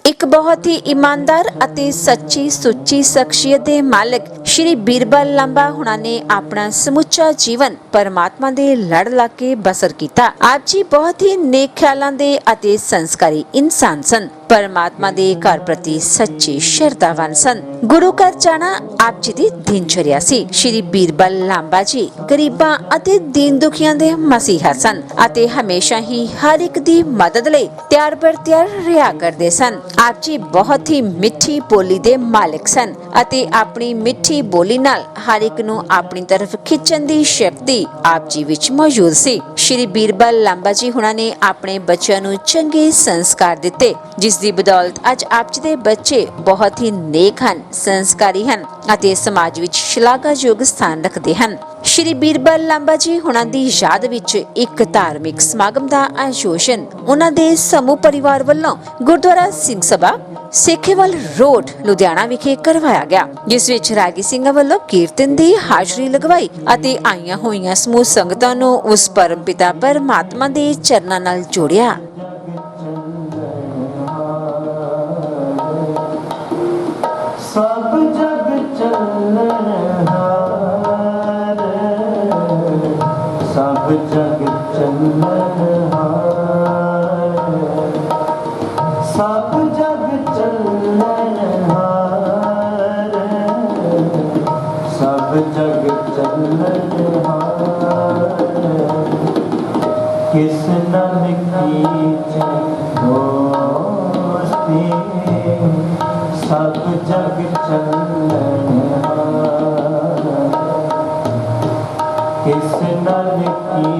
एक बहुत ही ईमानदार ਅਤੇ ਸੱਚੀ ਸੁੱਚੀ ਸ਼ਖਸੀਅਤ ਦੇ ਮਾਲਕ ਸ਼੍ਰੀ ਬੀਰਬਲ ਲਾਂਬਾ ਹੁਣਾਂ ਨੇ ਆਪਣਾ ਸਮੁੱਚਾ ਜੀਵਨ ਪਰਮਾਤਮਾ ਦੇ ਲੜ ਲਾ ਕੇ ਬਸਰ ਕੀਤਾ। ਆਪ ਜੀ ਬਹੁਤ ਹੀ ਨੇਕ ਖਿਆਲਾਂ ਦੇ ਅਤੇ ਸੰਸਕਾਰੀ ਇਨਸਾਨ ਸਨ। परमात्मा दे घर प्रति सच्चे श्रद्धावान सन। गुरु घर जाना आप जी दी दिनचर्या सी। श्री बीरबल लांबा जी गरीबां अते दीन दुखियां दे मसीहा सन अते हमेशा ही हर एक दी मदद लई त्यार बर त्यार रहा करदे सन। आप जी बहुत ही मिठी बोली दे मालिक सन अते अपनी मिठी बोली नाल हर एक नूं अपनी तरफ खिंचण दी शक्ति आप जी विच मौजूद सी। श्री बीरबल लांबा जी हुणां ने अपने बच्चों नूं चंगे संस्कार दिते, जिस ਦੀ ਬਦੌਲਤ ਅੱਜ ਆਪ ਜੀ ਦੇ ਬੱਚੇ ਬਹੁਤ ਹੀ ਨੇਕ ਹਨ, ਸੰਸਕਾਰੀ ਹਨ ਅਤੇ ਸਮਾਜ ਵਿੱਚ ਸ਼ਲਾਘਾਯੋਗ ਸਥਾਨ ਰੱਖਦੇ ਹਨ। ਸ਼੍ਰੀ ਬੀਰਬਲ ਲਾਂਬਾ ਜੀ ਹੁਣਾਂ ਦੀ ਯਾਦ ਵਿੱਚ ਇੱਕ ਧਾਰਮਿਕ ਸਮਾਗਮ ਦਾ ਆਯੋਜਨ ਉਹਨਾਂ ਦੇ ਸਮੂਹ ਪਰਿਵਾਰ ਵੱਲੋਂ ਗੁਰਦੁਆਰਾ ਸਿੰਘ ਸਭਾ ਸੇਖੇਵਾਲ ਰੋਡ ਲੁਧਿਆਣਾ ਵਿਖੇ ਕਰਵਾਇਆ ਗਿਆ, ਜਿਸ ਵਿੱਚ ਰਾਗੀ ਸਿੰਘਾਂ ਵੱਲੋਂ ਕੀਰਤਨ ਦੀ ਹਾਜ਼ਰੀ ਲਗਵਾਈ ਅਤੇ ਆਈਆਂ ਹੋਈਆਂ ਸਮੂਹ ਸੰਗਤਾਂ ਨੂੰ ਉਸ ਪਰਮ ਪਿਤਾ ਪਰਮਾਤਮਾ ਦੇ ਚਰਨਾਂ ਨਾਲ ਜੋੜਿਆ। सब जग चलनहार, सब जग चलनहार, सब जग चलनहार, सब जग चलनहार, किस नन की दोस्ती सब जग चलनहार, किस नर की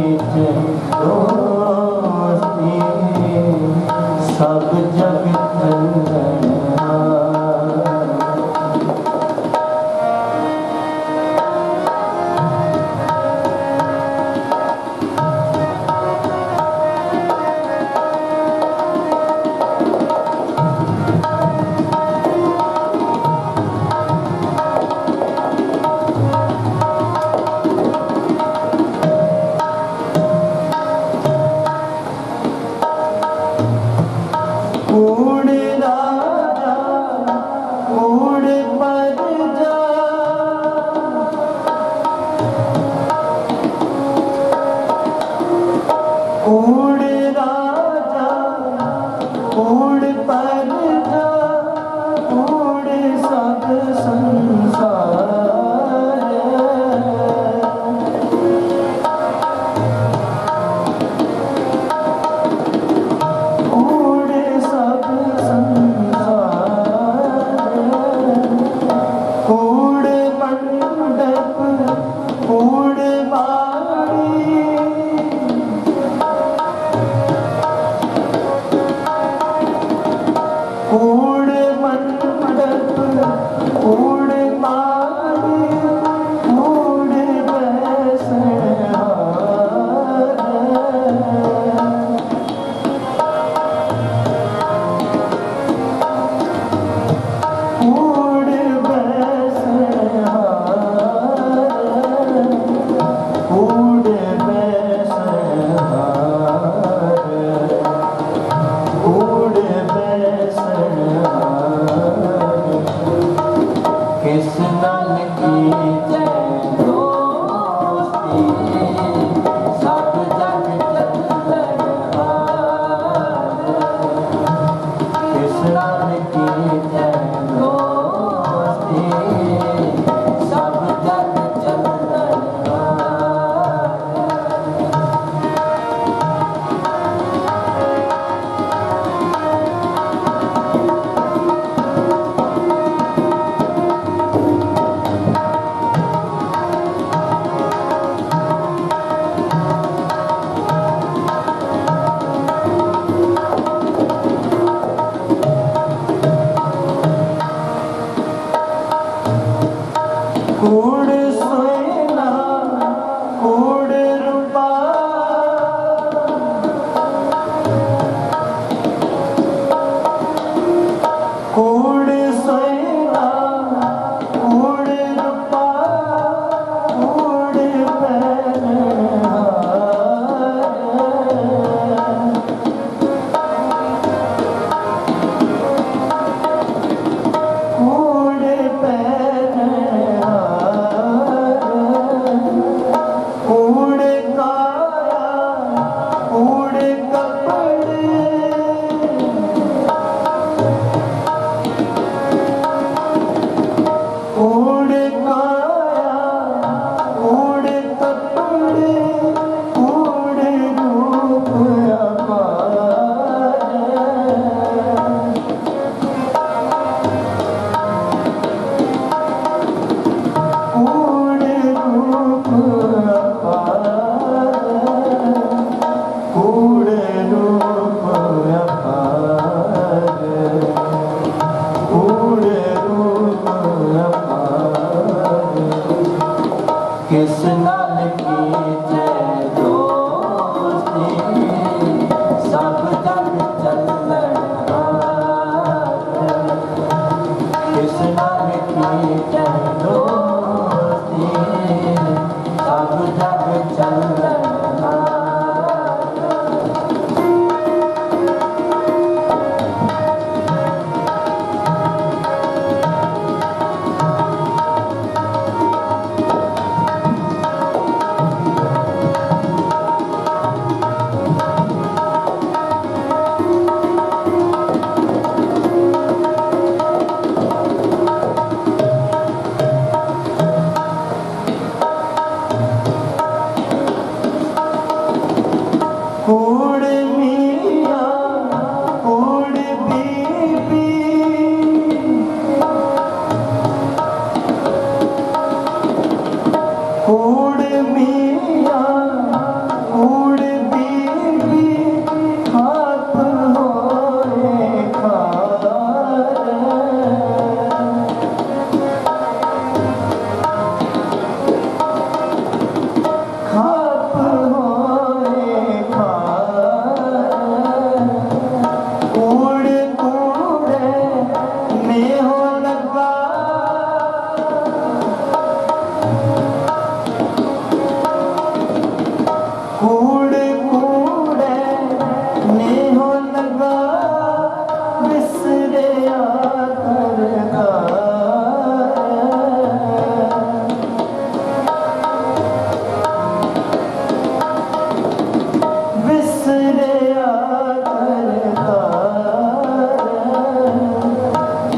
दोस्ती सब जग चलनहार। जग चलन किस नानक की जय दोस्ती सब जग चलन कूड़ मियाँ कूड़ बीबी कूड़ मियाँ कूड़ बीबी हाथ होए खार खाप होए कूड़ कूड़े में हो लगा कूड़ कूड़े में हो लगा बिसरे करता विसरिया करता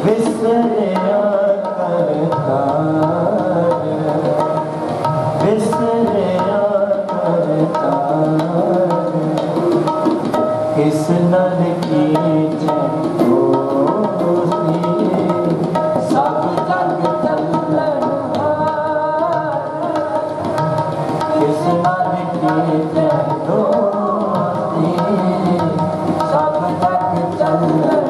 विसरिया करता विसरिया करता किस नल की जय दोस्ती सब जग चलन किस नल की जय दोस्ती सब जग चलन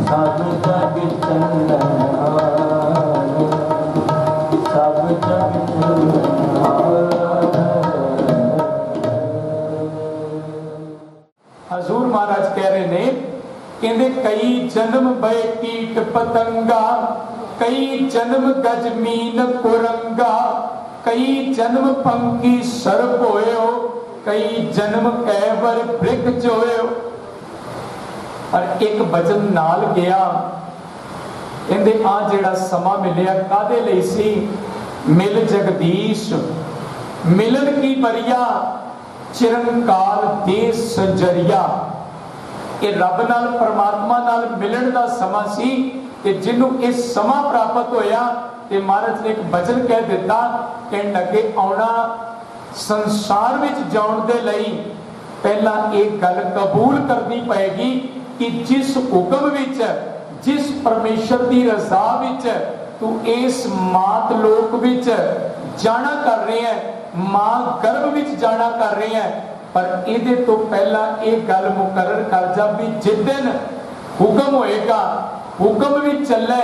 सब जग चंदन हार, सब जग चंदन हार। हजूर महाराज कह रहे ने, कहते कई जन्म बय कीट पतंगा, कई जन्म गजमीन कुरंगा, कई जन्म पंखी सर्प होए हो, कई जन्म कैवर भृग होए हो। और एक वचन नाल गया, कहते आ जेड़ा समा मिलिया कादे लई सी, मिल जगदीश मिलन की बरिया, चिरंकाल दे सजरिया। ये रब नाल परमात्मा नाल मिलन दा समा सी कि जिन्हों इस समा प्राप्त होया ते महाराज ने एक वचन कह दिता, कहन लगे आउणा संसार विच जाउण दे लई पहला एक गल कबूल करनी पएगी कि जिस हुक्म विच, जिस परमेश्वर दी रज़ा विच तू इस मात लोक विच जाना कर रहे हैं, मां गर्भ विच जाना कर रहे हैं, पर इहदे तो पहला एक गल मुकर्रर कर जा भी जिस दिन हुक्म होएगा, हुक्म भी चले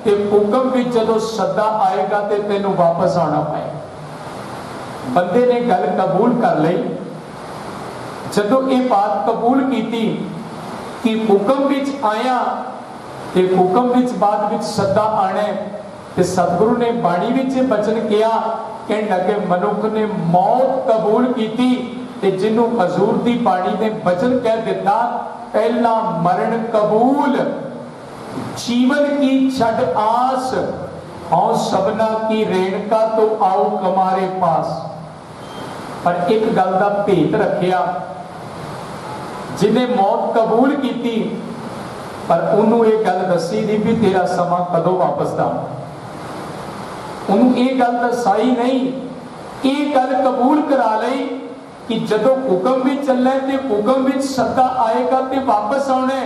ते हुक्म भी जदों सदा आएगा ते तेनों वापस आना पाए। बंदे ने गल कबूल कर ली, जदों ये बात कबूल की कि हुक्म विच आया ते हुक्म विच बाद विच सदा आना, ते सतगुरु ने बाणी विच बचन किया, कहने लगे मनुख ने मौत कबूल की ते जिन्हों हजूर दी बाणी ने वचन कह दिता, पहला मरण कबूल, जीवन की छड़ आस, औ सबना की रेणका तो आओ कमारे पास। पर एक गल का भेद रखिया, जिन्हें मौत कबूल की पर उन्होंने ये गल दसी नहीं भी तेरा समा कदों वापस दा, उन्होंने ये गल दसाई नहीं, ये गल कबूल करा ली कि जदों हुक्म भी चलना ते हुक्म भी सदा आएगा ते वापस आना।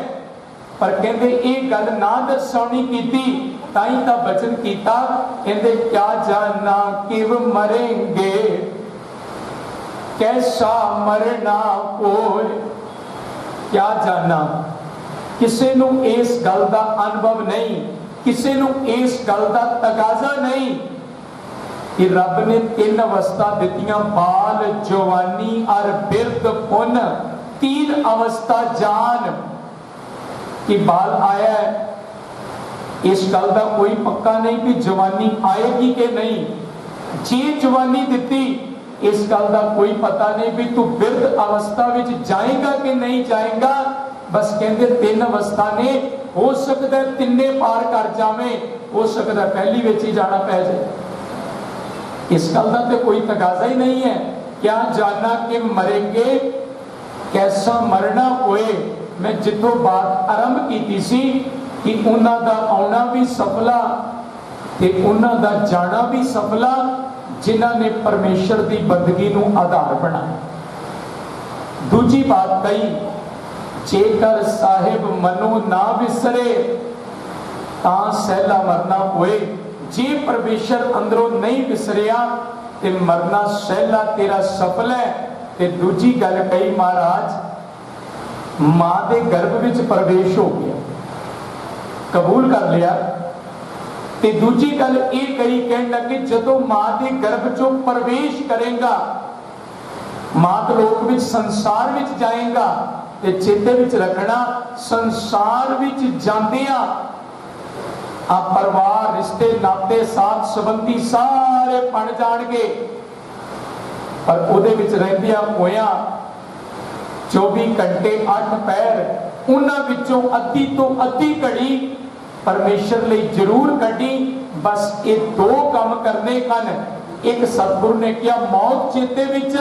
पर कहते ये गल ना दसानी की ताई ता बचन किया, कहते क्या जानना किव मरेंगे, कैसा मरना कोई, क्या जानना किसी नू इस गल का अनुभव नहीं, किसी नू इस गल का तकाजा नहीं कि रब ने 3 अवस्था दितियां, बाल जवानी और बिरद पुन, 3 अवस्था जान कि बाल आया है, इस गल का कोई पक्का नहीं भी जवानी आएगी कि नहीं, जे जवानी दिती इस गल का कोई पता नहीं भी तू बिरद अवस्था विच जाएगा कि नहीं जाएगा। बस कहते 3 अवस्था ने, हो सकता है तिन्ने पार कर जावे, हो सकता है पहली विच ही जाना पै जाए। इस गल का तो कोई तकाजा ही नहीं है। क्या जानना कि मरेंगे, कैसा मरना होए। मैं जितों बात आरंभ की सी कि उन्हां दा आउणा भी सफला ते उन्हां दा जाना भी सफला, जिन्हां ने परमेश्वर की बंदगी नूं आधार बनाया। दूजी बात कही, जेकर साहिब मनो ना विसरे तां सहला मरना होए। जे परमेश्वर अंदरों नहीं विसरिया ते मरना सहला तेरा सफल है। ते दूजी गल कही महाराज, मां दे गर्भ विच प्रवेश हो गया, कबूल कर लिया। ते दूजी गल ये कही, कहने लगे जदों मां दे गर्भ चों प्रवेश करेगा, मात लोक विच संसार विच जाएगा, ते चेते विच रखना संसार विच जांदियां आ परिवार रिश्ते नाते साथ संबंधी सारे बन जाणगे, पर उहदे विच रहिंदियां होइयां 24 घंटे 8 पैर उन्हां विचों अद्धी तो अद्धी घड़ी परमेश्वर लई जरूर कड्डी। बस ये 2 काम करने हन। एक सतगुरु ने किया मौत चेते विच,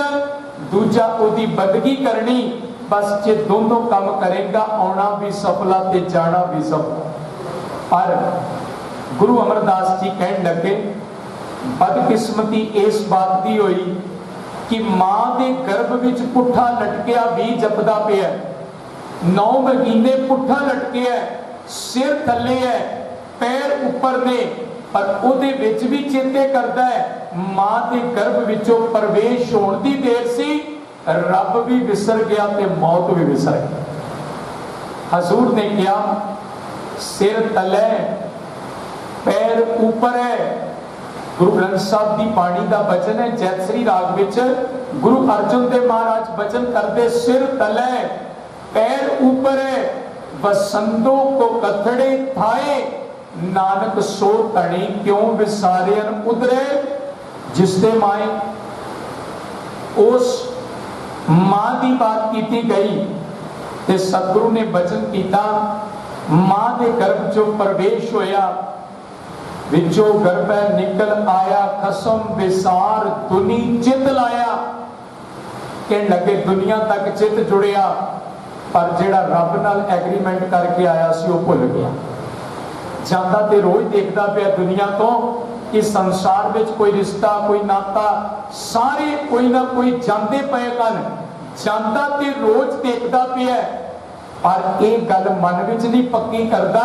दूजा उहदी बंदगी करनी। बस जे दोनों काम करेगा आना भी सफला ते जाना भी सफला। पर गुरु अमरदास जी कहने लगे बदकिस्मती इस बात की हुई कि मां के गर्भ विच पुट्ठा लटकिया भी जपदा पिया, 9 महीने पुट्ठा लटकिया, सिर थले है, पैर ऊपर ने, पर उहदे विच भी चेते करता है मां के गर्भ विचों प्रवेश होने की देर सी, रब भी विसर गया ते मौत भी विसर गई। हजूर ने कहा सिर तले पैर ऊपर है। गुरु ग्रंथ साहब की बाणी का वचन है, जैतसरी राग विच गुरु अर्जन देव महाराज वचन करते, सिर तले पैर ऊपर है, बसंतों को कथड़े थाए, नानक सो धनी क्यों विसारियन उधरे। जिसते माए उस मां की बात की गई ते सतगुरु ने वचन किया, मां के गर्भ चो प्रवेश होया, विचों गर्भ निकल आया, खसम विसार दुनी चित लाया। कहने लगे दुनिया तक चित जुड़िया, पर जेड़ा रब नाल एग्रीमेंट करके आया सी वो भुल गया। जाता ते रोज देखता पिया दुनिया तो कि संसार में कोई रिश्ता कोई नाता सारे कोई ना कोई जाते पे कन, जाता ते रोज देखता पिया, पर एक गल मन विच नहीं पक्की करता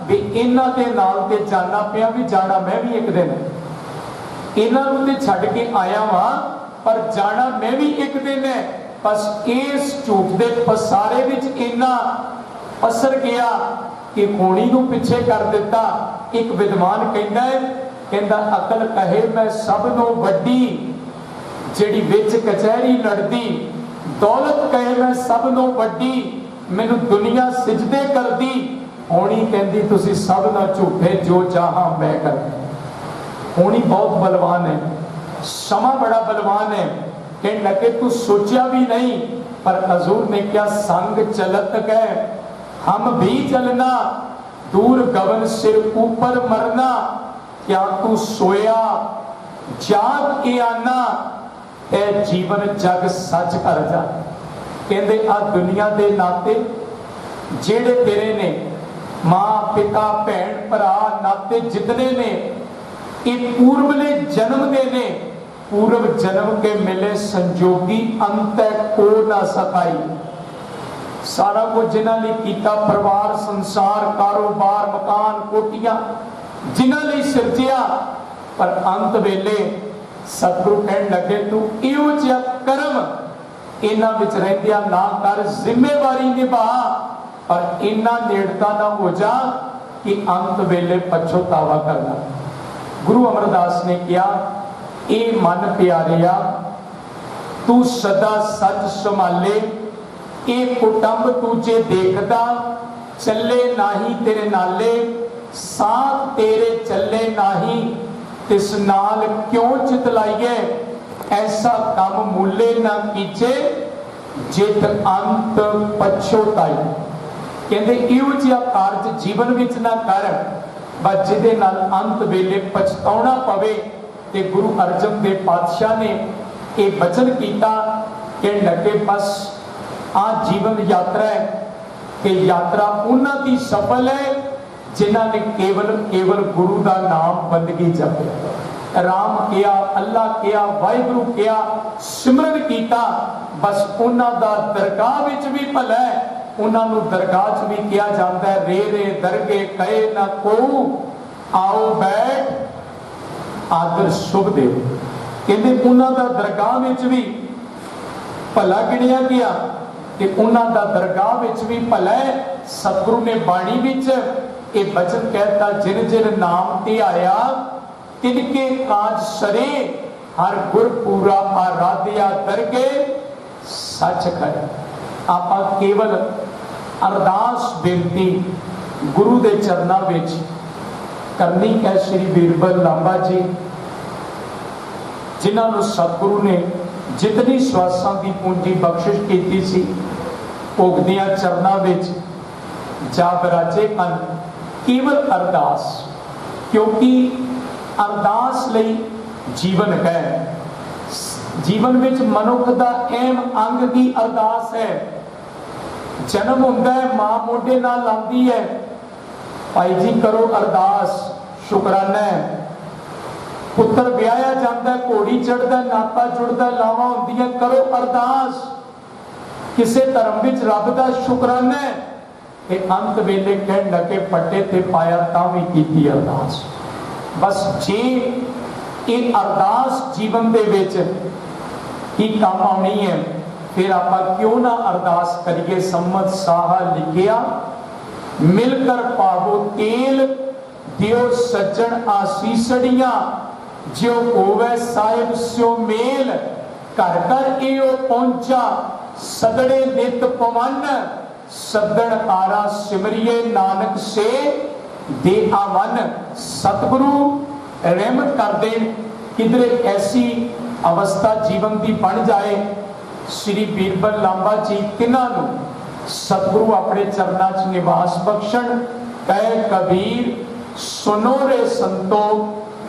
भी इन्हां दे नाल ते जाना पिया भी जाना मैं भी एक दिन, इन्हां नूं ते छड्ड के आया वां पर जाना मैं भी एक दिन है। बस इस झूठ दे पसारे विच इन्ना असर गया कि होनी नूं पिछे कर दिता। एक विद्वान कहता है, कहता अकल कहे मैं सब नूं वड्डी, जिहड़ी विच कचहरी लड़दी, दौलत कहे मैं सब नूं वड्डी, मैनूं दुनिया सिजदे करदी, होनी कहती तुसी सब ना झूठे जो चाहा मैं करदी। होनी बहुत बलवान है, समा बड़ा बलवान है। कहने लगे तू सोचा भी नहीं, पर हजूर ने क्या संग चलत गए हम भी चलना, दूर गगन सिर ऊपर मरना, क्या तू सोया जाग के आना, ए जीवन जग सच कर जा। कहते आ दुनिया के नाते जेड़े तेरे ने मां पिता भैन भरा नाते जितने ने ये पूर्वले जन्म दे ने, पूर्व जन्म के मिले संजोगी अंत को ना सकाई। सारा कुछ जिन्हां ने कीता, परिवार संसार कारोबार मकान कोटियां जिन्हां ने सिरजिया, पर अंत वेले सतगुरु कहन लगे तू इहो जिहा कर्म इन्हां विच रहिंदियां ना कर, जिम्मेवारी निभा, पर इन्ना नेड़ता ना हो जा कि अंत वेले पछतावा करना। गुरु अमरदास ने कहा ए मन प्यारिया तू सदा सच संभाले, ए कुटुंब तुझे देखदा चले नाही तेरे नाले, साथ तेरे चले नाही तिस नाल क्यों चितलाइए, ऐसा काम मूले ना कीजे जित अंत पछोताई। कहते इहो जिहा कारज जीवन विच ना कर बस जिहदे नाल अंत वेले पछताउणा पवे। ते गुरु अर्जन देव पातशाह ने यह वचन किया कि लगे बस आ जीवन यात्रा है कि यात्रा उन्हां दी सफल है जिन्हां ने केवल केवल गुरु का नाम बंदगी जपी, राम किया, अल्लाह किया, वाहिगुरु किया, सिमरन किया, बस उन्हां दा दरगाह विच भी भला है, उन्हां नूं दरगाह च भी किया जाता है। रे रे दरगे कहे ना को आओ बैठ आदर शुभ देव। कहते उन्हां दा दरगाह विच भी भला गिणिया गया कि उन्हां दा दरगाह विच भी भला है। सतगुरु ने बाणी विच ये वचन कहता जिन जिन नाम ते आया तिनके काज सरे, हर गुर पूरा आराध्या दरगे सच खड़े। आपां केवल अरदास बेनती गुरु दे चरनां विच करनी है। श्री बीरबल लांबा जी जिन्होंने सतगुरु ने जितनी श्वासां की पूंजी बख्शिश की सी, भोगदियां चरनां विच जा बराजे हन केवल अरदास, क्योंकि अरदास लई जीवन है। जीवन विच मनुख दा अहम अंग की अरदास है। जन्म हुंदा है मां मोढे नाल लांदी है, भाई जी करो अरदास, शुकराना है। पुत्र ब्याया जाता है, घोड़ी चढ़ता, नाता जुड़ता, लावां होंदियां, करो अरदास। किसे धर्म विच रब दा शुकराना है। ते अंत वेले कहन लगे पट्टे ते पाया तां भी कीती अरदास। बस जे ये अरदास जीवन दे विच ही काम आनी है, फिर आप क्यों ना अरदास करिए। सम्मत साहा लिखिया मिलकर पावो तेल, दियो सज्जन आसीसड़ियां, जो होवे साहिब स्यो मेल। घर घर एओ पहुंचा, सदड़े नित पवन, सदड़ तारा सिमरिए नानक से दे आवन। सतगुरु रहमत कर देन, किधरे ऐसी अवस्था जीवन की बन जाए। श्री बीरबल लांबा जी तिन्हां नूं सतगुरु अपने चरनां च निवास बख्शण। कहे कबीर सुनो रे संतो,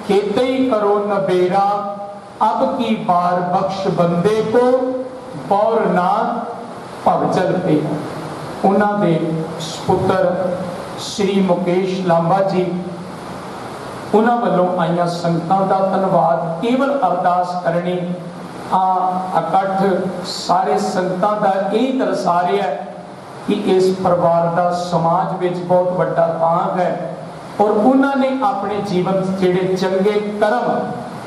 खेते ही करो नबेरा, अब की बार बख्श बंदे को, पौर नाथ भवजल पे। उन्हां दे पुत्र श्री मुकेश लांबा जी, उन्हां वल्लों आईयां संगतां दा धन्नवाद। केवल अरदास करनी आ इकट्ठ सारे संगतां दा यही दर्शा रहा है कि इस परिवार का समाज में बहुत बड़ा तांग है और उन्होंने अपने जीवन जेड़े चंगे कर्म,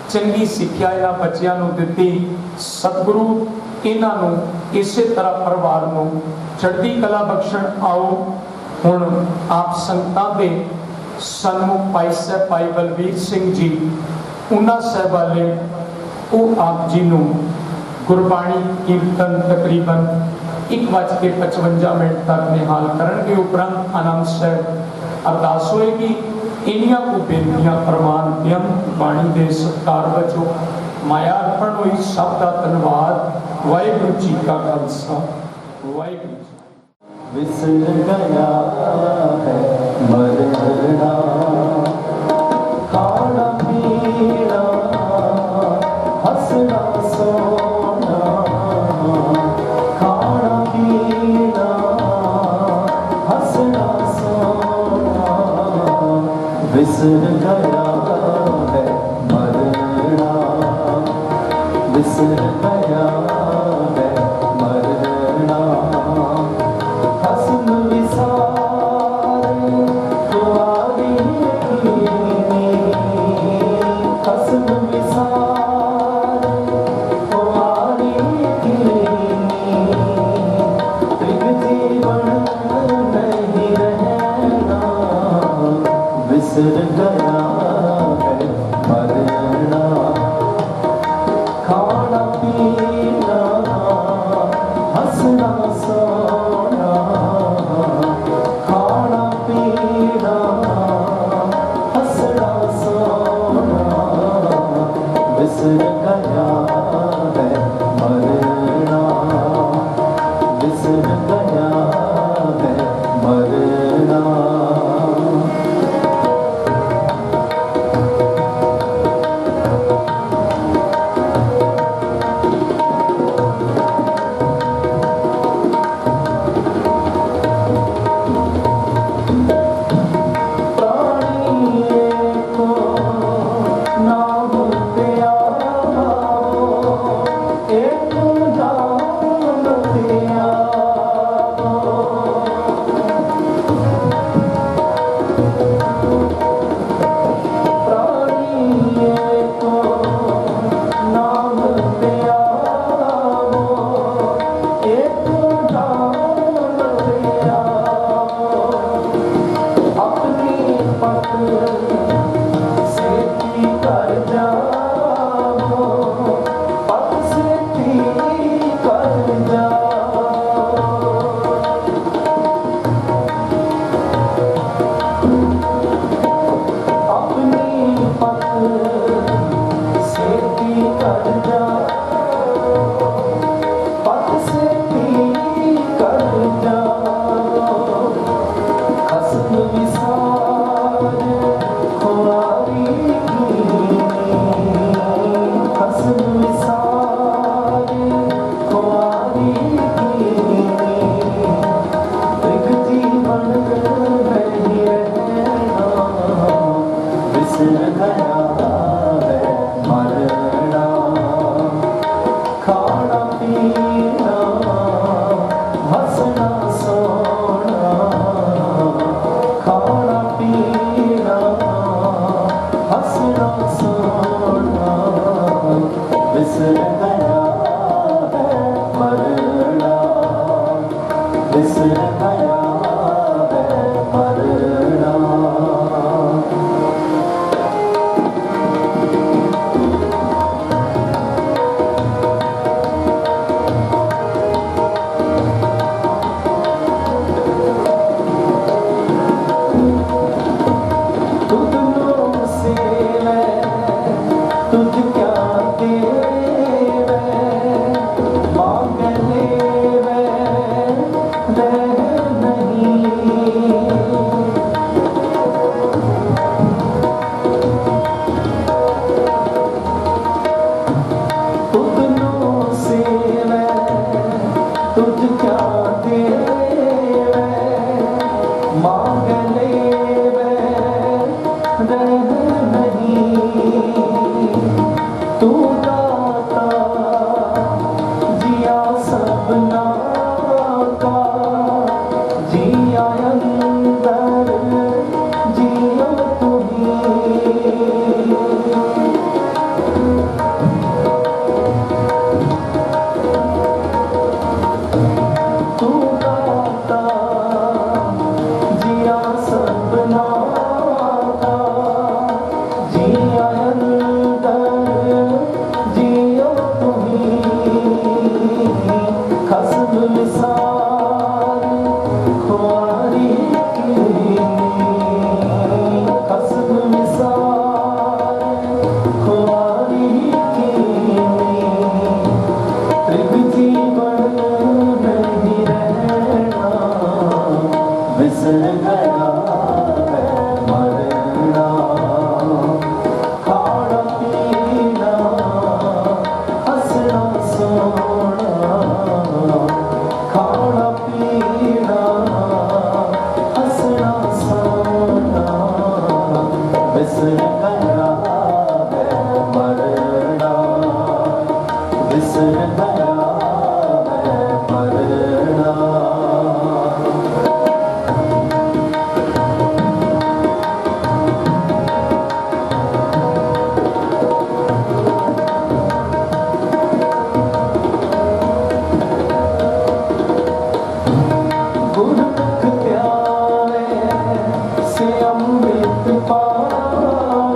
चंगी सिक्ख्या इन्हां बच्चों को दी। सतगुरु इन्हों इस तरह परिवार को चढ़ती कला बख्शण। आओ हुण आप संगतां दे सन्मुख भाई साहब भाई बलवीर सिंह जी, उन्हां साहब वाले वो आप जी नूं गुरबाणी कीर्तन तकरीबन 1:55 तक निहाल करनगे। उपरंत आनंद साहब अरदास होएगी। इन्नियां को बेनतियां प्रमाण बेअंत बाणी दे सत्कार वजों माया अर्पण हुई। सब का धन्यवाद। वाहिगुरू जी का खालसा, वाहिगुरू जी। विसर गया है मरना, खाना पीना, हंसना सोना, खाना पीना, हंसना सोना, विसर गया है मरना, विसर गया है मरना, हसन विसार तुम्हारी कीनी, हसन विसार तुम्हारी कीनी, त्रिग जीवन नहीं रहना, विसर गया है मरना, खाना पीना, हंसना सोना, खाना पीना, हंसना सोना, विसर गया है मरना, विसर गया है मरना। विसर गया है मरना, रह नहीं तू दाता जिया सपना का जिया अंदर जिया तू तू दाता जिया सपना का जिया अंदर जिया तू खस्म मिसाल खुआरी की खस्म मिसाल खुआरी की जीवन नहीं रहना बिसर गया है मरना खाना पीना हंसना सोना खाना पीना हंसना सोना बिसर गया है मरना बिसर गया है मरना गुरमुख प्यारे से अमृत पाना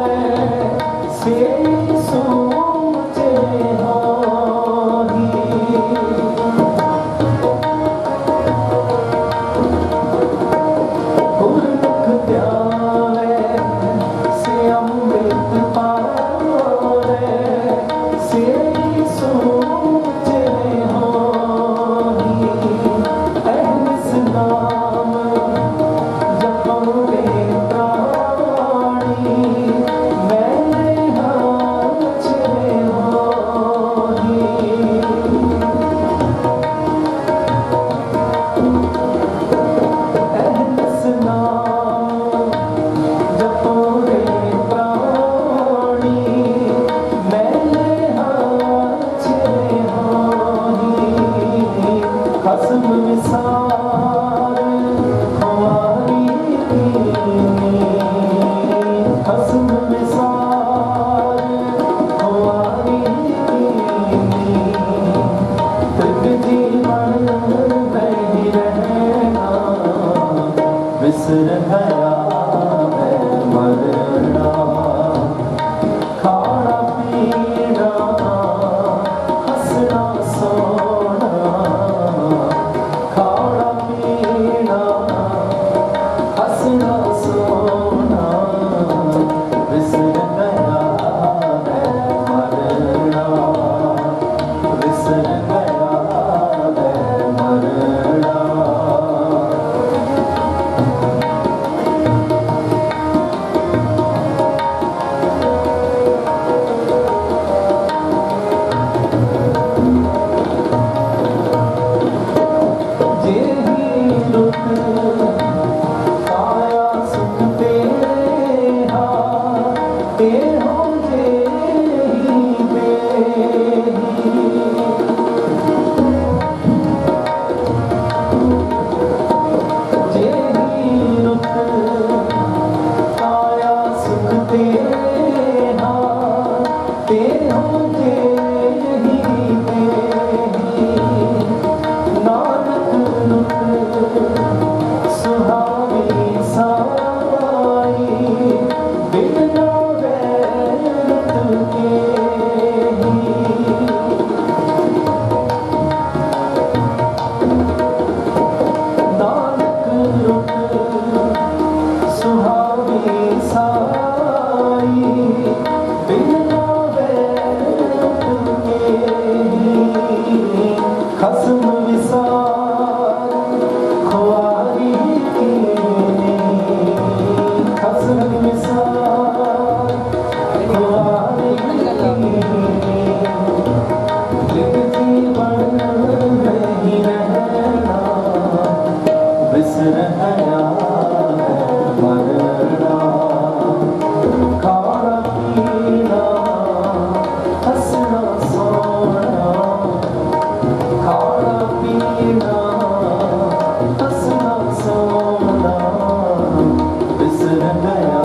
गया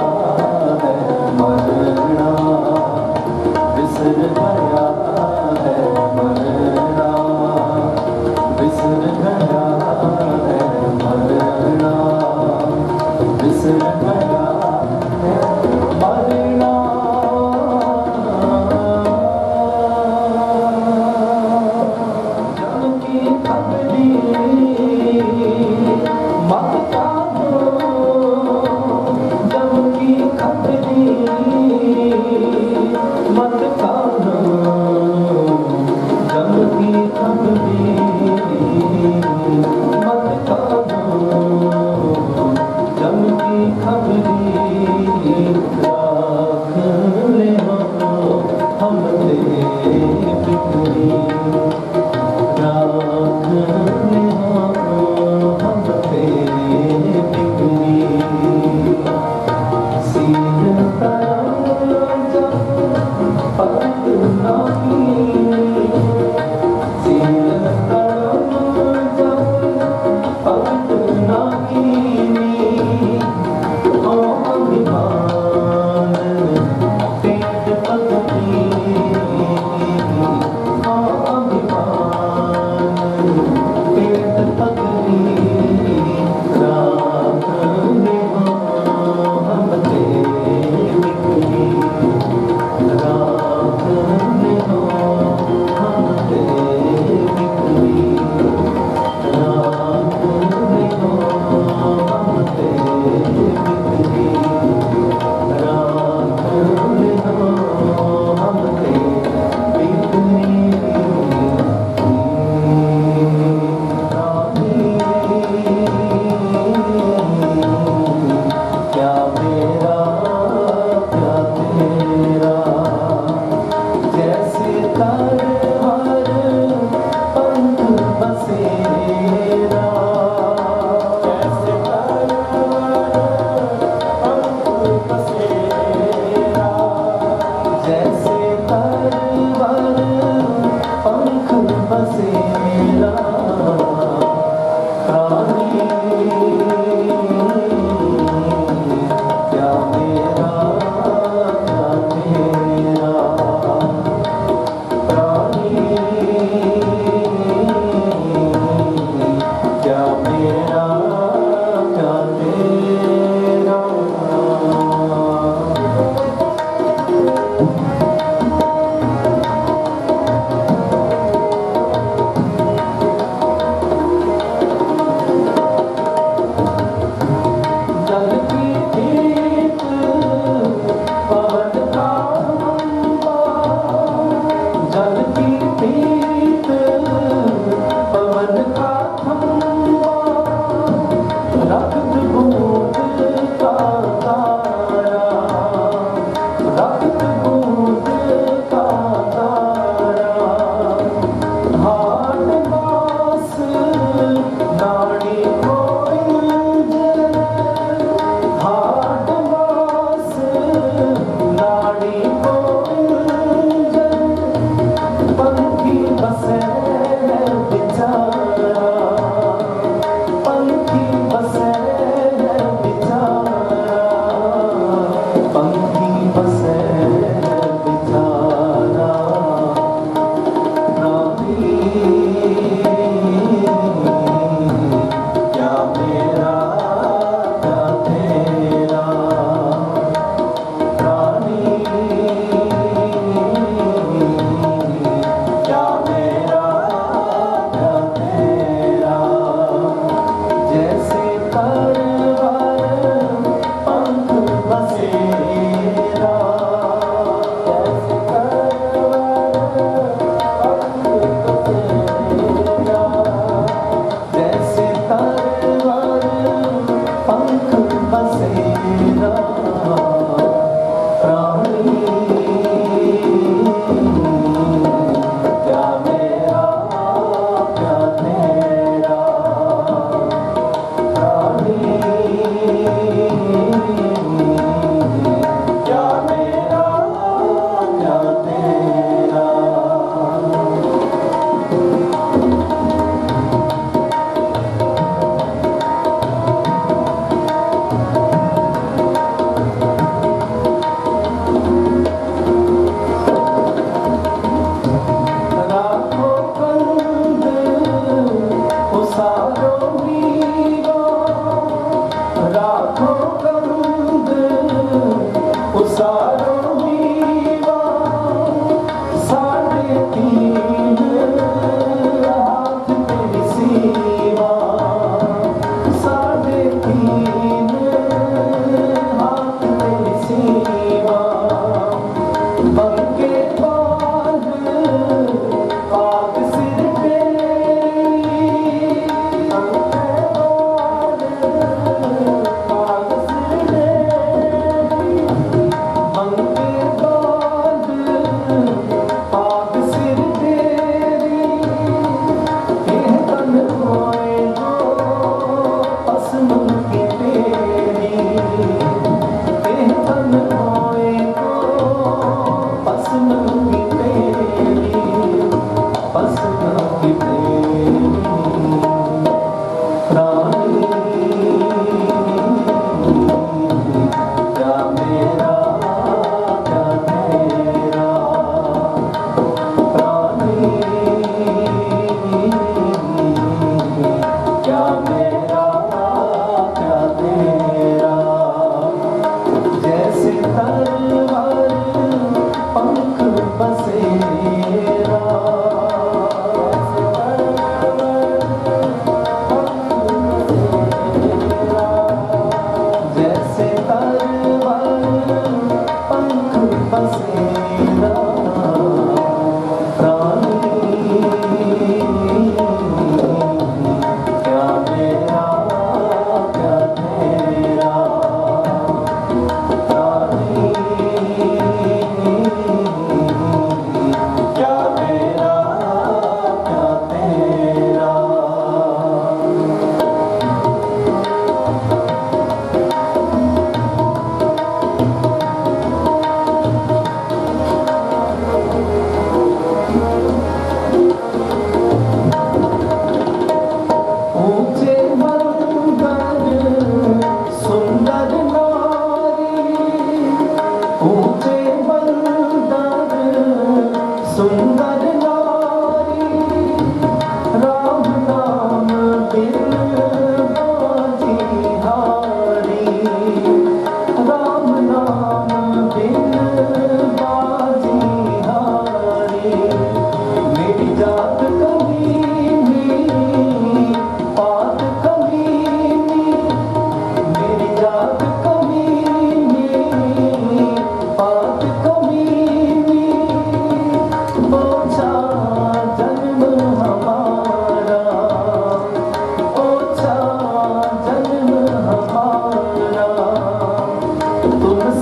है मरना, बिसर गया है मरना, बिसर गया है मरना, बिसर गया है मरना। जब की खबरी मत काटो, जब की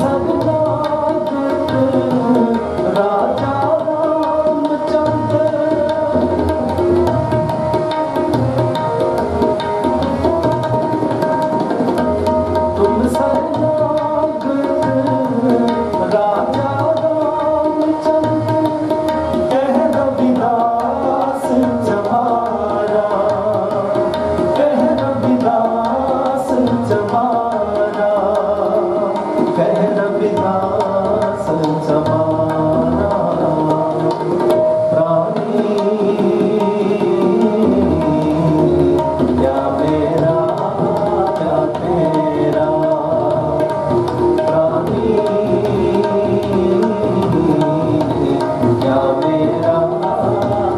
सदा राजा रामचंद्र तुम शरणागत राजा रामचंद्र कह रविदास जमारा कह रविदास जमारा कह रविदास जमारा प्राणी क्या मेरा क्या तेरा प्राणी क्या मेरा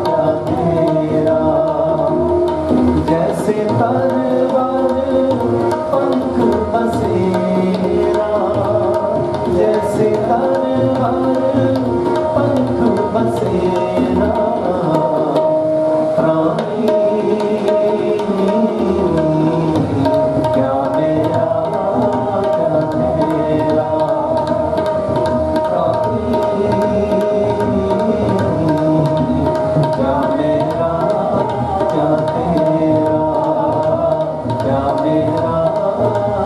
क्या तेरा जैसे तरवर पंख बसेरा जैसे तरवर पंख बसेरा प्राणी क्या मेरा क्या तेरा प्राणी क्या मेरा क्या तेरा क्या मेरा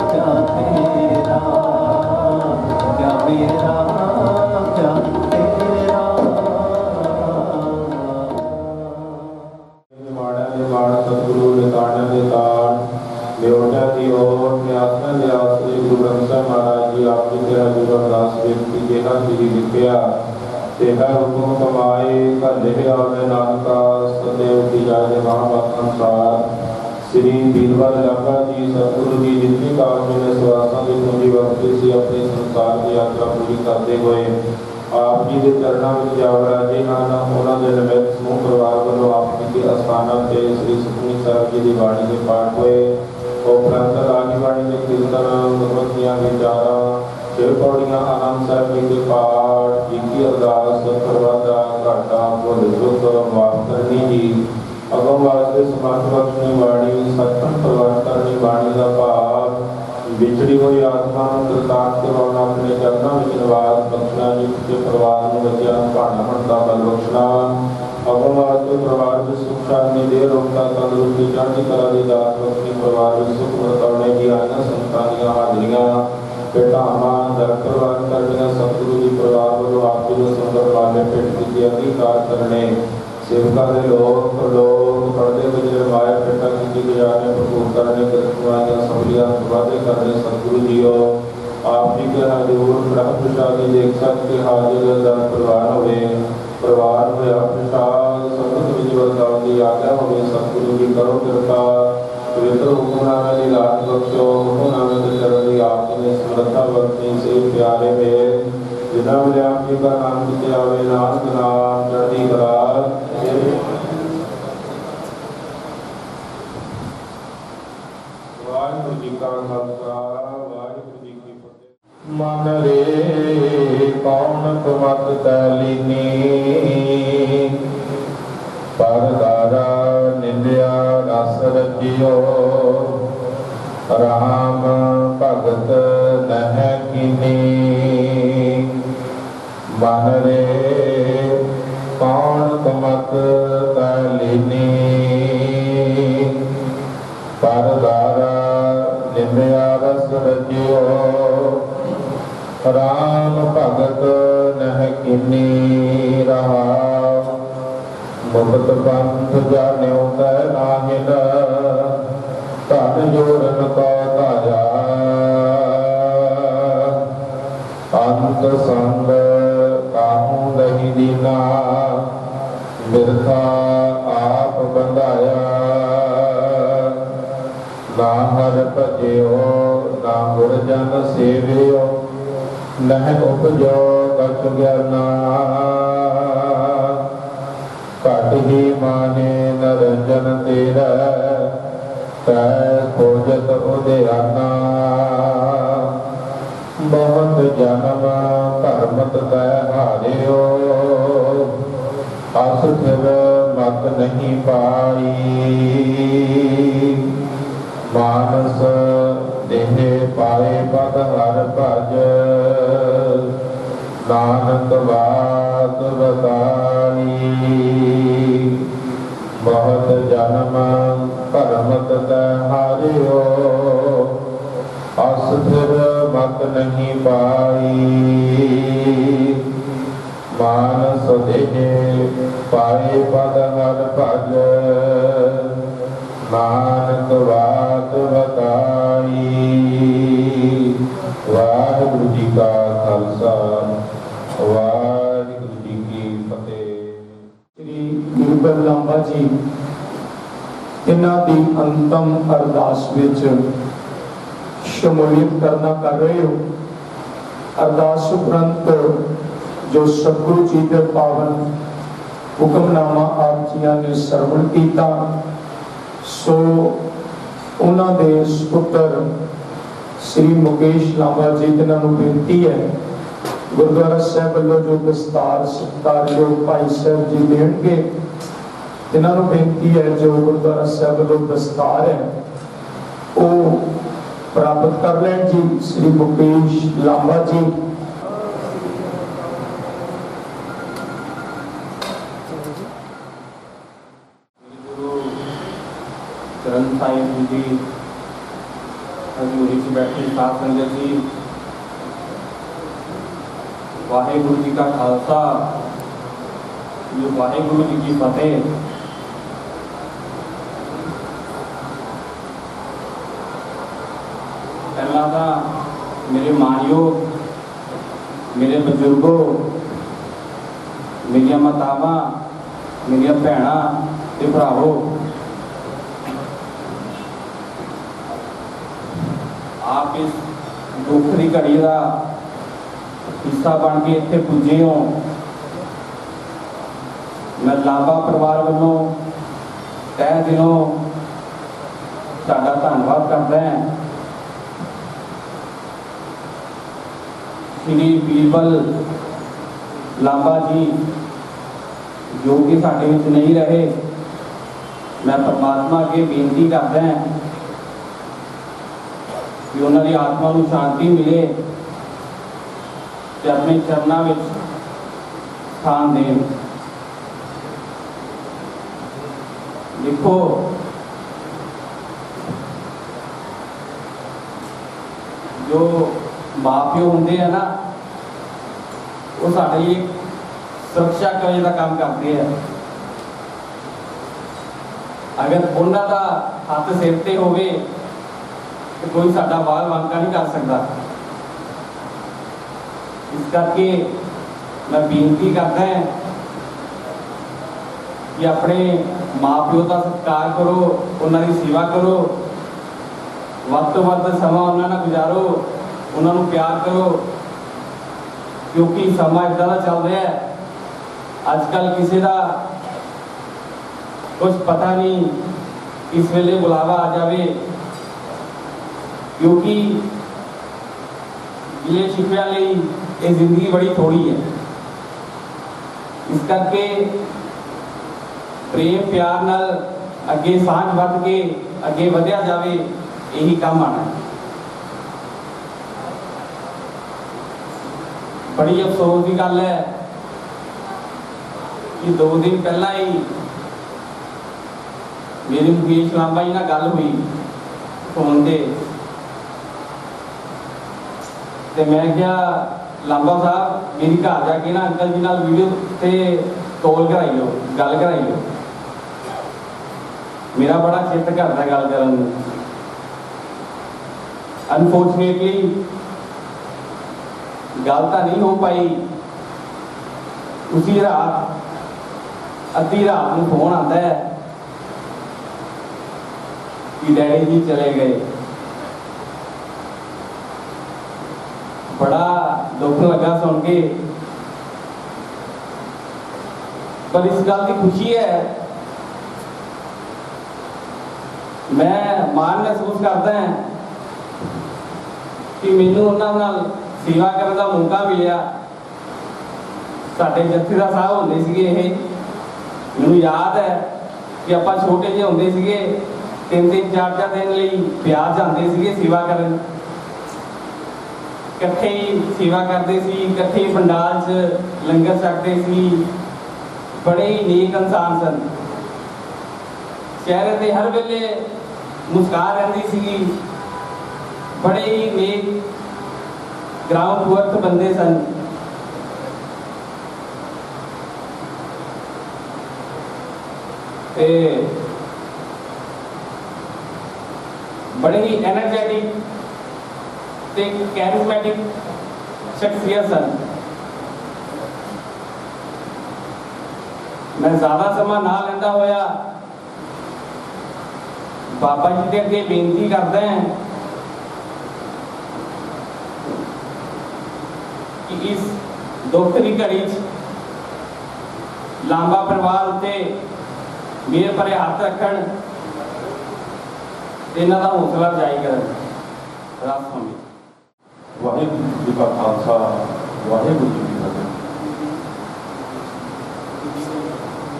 क्या तेरा क्या मेरा क्या तेरा निमाड़ा निमाड़ सतगुरु निताड़ा निताड़ न्योटा की ओर न्यासना न्यास श्री गुरु ग्रंथ ਸਾਹਿਬ महाराज जी आप जी तेरा गुरु अरदास बेनती जेहा श्री लिखिया तेहा हुकुम कमाए घर लिखिया मैं नानका सदैव की जाए महाभारत अनुसार श्री बीरबल लंबा जी सतगुरु जी जितनी काल में सवासा की पूंजी वक्त से अपने संसार की यात्रा पूरी करते हुए आप जी के चरणों में जावराजे हैं उन्होंने निमित्त समूह परिवार वालों आप जी के अस्थाना से श्री सुखमनी साहब जी की बाणी के पाठ हुए उपरंत आगे बाणी के कीर्तन भगवतियां विचारा शिव पौड़ियां आनंद साहब जी के पाठ जी की अरदास करवादा घाटा भुल चुक माफ करनी जी अगम वास्ते समर्थ बख्शनी बाणी सत्संग प्रवान करनी बाणी का भाव विछड़ी हुई आत्मा कृतार्थ करवाना अपने चरणों में निवास बख्शना जिसके परिवार में बच्चा भाना मनता बल बख्शना अगम वास्ते परिवार में सुख शांति दे रोकता तंदुरुस्ती चढ़ती कला की दास बख्शनी परिवार में सुख मरतौने की आईना संतानियां हाजरियां पेटामा दर प्रवान करनिया सतगुरु जी परिवार वालों आप जी सुंदर वाले पेट की अधिकार करने सेवका के लोग पढ़ते बजरे माया पेटा की गुजारने भरपूर करने कृतवाइयां सबलियां वादे करने सतगुरु जियो आप जी के हजूर ब्रह्म प्रसाद देख सकते हाजिर दर परिवार हुए परिवार हुए प्रसाद संगत विजय दाव की आज्ञा हुए सतगुरु जी करो कृपा पवित्र हुक्मनामे की लाज बख्शो हुक्मनामे के चरण की आपने समर्था बख्शी से प्यारे में जिन्ना मिले आप जी का नाम किते आवे नानक नाम चढ़ती कला वाहिगुरु जी का खालसा वाहिगुरु जी की फतेह। मन रे कौन कुमत तैलीनी परदारा निंदिया रस रजियो राम भगत नह कीनी मन रे कौन कुमत तैलीनी परदारा निंदिया रस रजियो राम भगत नह कीनी रहा मुक्त पंथ जान्यो तै नाहिन धन जोरन को ताजा अंत संग काहू दही दीना बिरथा आप बंधाया ना हर भजियो ना गुरजन सेवियो नह उपजो कछ ज्ञाना घट ही माने नरंजन तेरा तै खोजत उदयाना बहुत जन्म धर्मत तै हारियो अस फिर मत नहीं पाई मानस देह पाए पद हर भज नानक बात बताई। बहुत जन्म करमत हारियो, अस्थिर मत नहीं पाई। मानस देह पाए पद हर भज, नानक बात बताई। वाहिगुरु जी का खालसा, वाहिगुरु जी की फतेह। श्री बीरबल लांबा जी इन्हां दी अंतम अरदास विच शमूलियत करना कर रहे हो। अरदास उपरंत जो सतगुरु जी के पावन हुक्मनामा आप जियां ने सरवण कीता, सो उन्हां दे सुपुत्र श्री मुकेश लांबा जी जिन्हां नूं बेनती है गुरुद्वारा साहब वालों जो दस्तार सत्कारयोग भाई साहब जी देंगे, जिन्हां नूं बेनती है जो गुरुद्वारा साहब वालों दस्तार है वो प्राप्त कर लें जी। श्री मुकेश लांबा जी चरण साहिब जी हजूरी से बैठे साथ संगत जी, वाहिगुरु जी का खालसा, जो वाहिगुरु जी की फतेह। पहला था मेरे माणयोग, मेरे बजुर्गों, मेरिया मातावां, मेरिया भैणां ते भरावो, आप इस दुख की घड़ी का हिस्सा बन के इत्थे पुजे हो। मैं लांबा परिवार वालों तह दिलों तुहाडा धन्नवाद करदा हां। श्री बीरबल लांबा जी जो कि साडे विच नहीं रहे, मैं परमात्मा अगे बेनती करदा हां कि उन्होंने आत्मा को शांति मिले ते अपने चरणों में स्थान दें। देखो जो माँ प्यो होंगे है ना, वो साढ़े लिए सुरक्षा करने का काम करते हैं। अगर उन्हों का हाथ सिर ते होवे तो कोई साडा वाल वांका नहीं कर सकता। इस करके मैं बेनती करता है कि अपने माँ प्यो का सत्कार करो, उन्होंने सेवा करो, वक्त तो वक्त समा उन्होंने गुजारो, उन्होंने प्यार करो, क्योंकि समा इदा का चल रहा है। अजकल किसी का कुछ पता नहीं किस वेले बुलावा आ जाए, क्योंकि गिले शिकव्यां लई ये जिंदगी बड़ी थोड़ी है। इस करके प्रेम प्यार नाल अगे सांझ वध के अगे वधिया जावे, यही काम आना है। बड़ी अफसोस की गल है कि 2 दिन पहला ही मेरी मुकेश लांबा जी नाल गल हुई फोन ते, ते मैं क्या लांबा साहब मेरी घर जाके ना अंकल जी नाल वीडियो ते कॉल कराइयो, गल कराइयो। मेरा बड़ा चित्त करता गल करन नूं। अनफॉर्चुनेटली गल तो नहीं हो पाई। उसी रात अद्धी रात में फोन आता है कि डैडी जी चले गए। बड़ा दुख लगा सुन के, पर इस गल की खुशी है, मैं मान महसूस करता है कि मैनू उन्होंने नाल सेवा करने का मौका मिला। साडे जत्थेदार साहब होंदे सीगे, मैनू याद है कि आपां छोटे जे होंदे सीगे, 3-3 4-4 दिन लई प्यार जांदे सीगे सेवा करन। ਇਕੱਠੇ ਹੀ ਸੇਵਾ ਕਰਦੇ ਸੀ, ਇਕੱਠੇ ਹੀ ਪੰਡਾਲ 'ਚ ਲੰਗਰ ਛਕਦੇ ਸੀ। ਬੜੇ ਹੀ ਨੇਕ ਇਨਸਾਨ ਸਨ। ਚਿਹਰੇ ਤੇ ਹਰ ਵੇਲੇ ਮੁਸਕਾਨ ਰਹਿੰਦੀ ਸੀ। ਬੜੇ ਹੀ ਨੇਕ ਗਰਾਊਂਡ ਟੂ ਅਰਥ ਬੰਦੇ ਸਨ। ਤੇ बड़े ही एनर्जेटिक ते कैरिस्मेटिक शख्सियत सन। मैं ज़्यादा समा ना लेंदा होया बाबा जी के अगे बेनती करदा है कि इस दुख की घड़ी लांबा परिवार उत्ते मेरे परे हाथ रखण, इन्हां दा हौसला अफजाई करन। राम स्वामी वाहिगुरू जी का खालसा, वाहिगुरू जी की फतेह।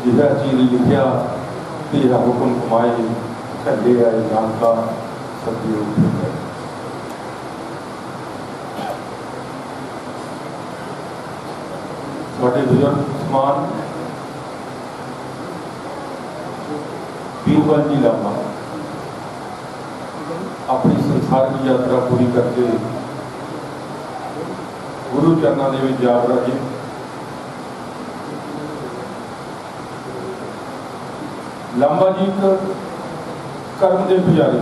जिहा चीज लिखिया तेरा हुक्म कमाए, छड्डे आए नानका सतयोग है। साडे बुजुर्ग समान बीरबल जी लांबा अपनी संसारिक यात्रा पूरी करके गुरु चरणों के जा रहे। लांबा जी एक कर्म के पुजारी,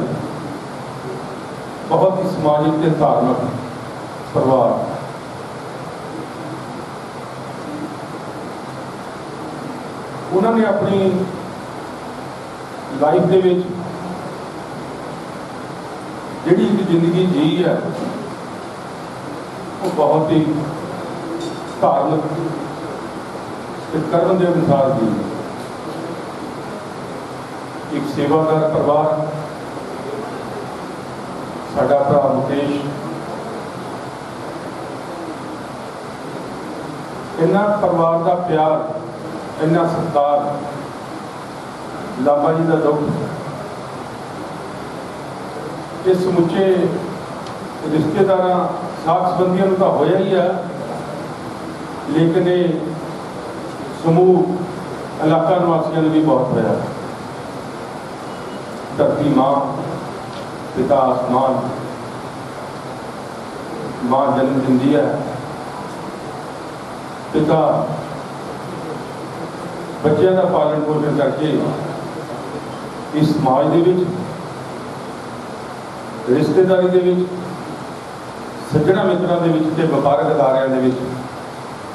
बहुत ही समाजिक ते धार्मिक परिवार। उन्होंने अपनी लाइफ के जिहड़ी एक जिंदगी जी है वो बहुत ही धार्मिक कर्म के अनुसार जी। एक सेवादार परिवार, साडा भरा मुकेश, इन्ना परिवार का प्यार, इन्ना सत्कार, लांबा जी का दुख, ये समुचे रिश्तेदार साथ संबंधियों तो होया ही है, लेकिन ये समूह इलाका निवासियों ने भी बहुत होया। धरती माँ, पिता आसमान, माँ जन्म दिंदी है, पिता बच्चों का पालन पोषण करके इस समाज के रिश्तेदारी के सज्जणा मित्रों के व्यापारक अदारियों के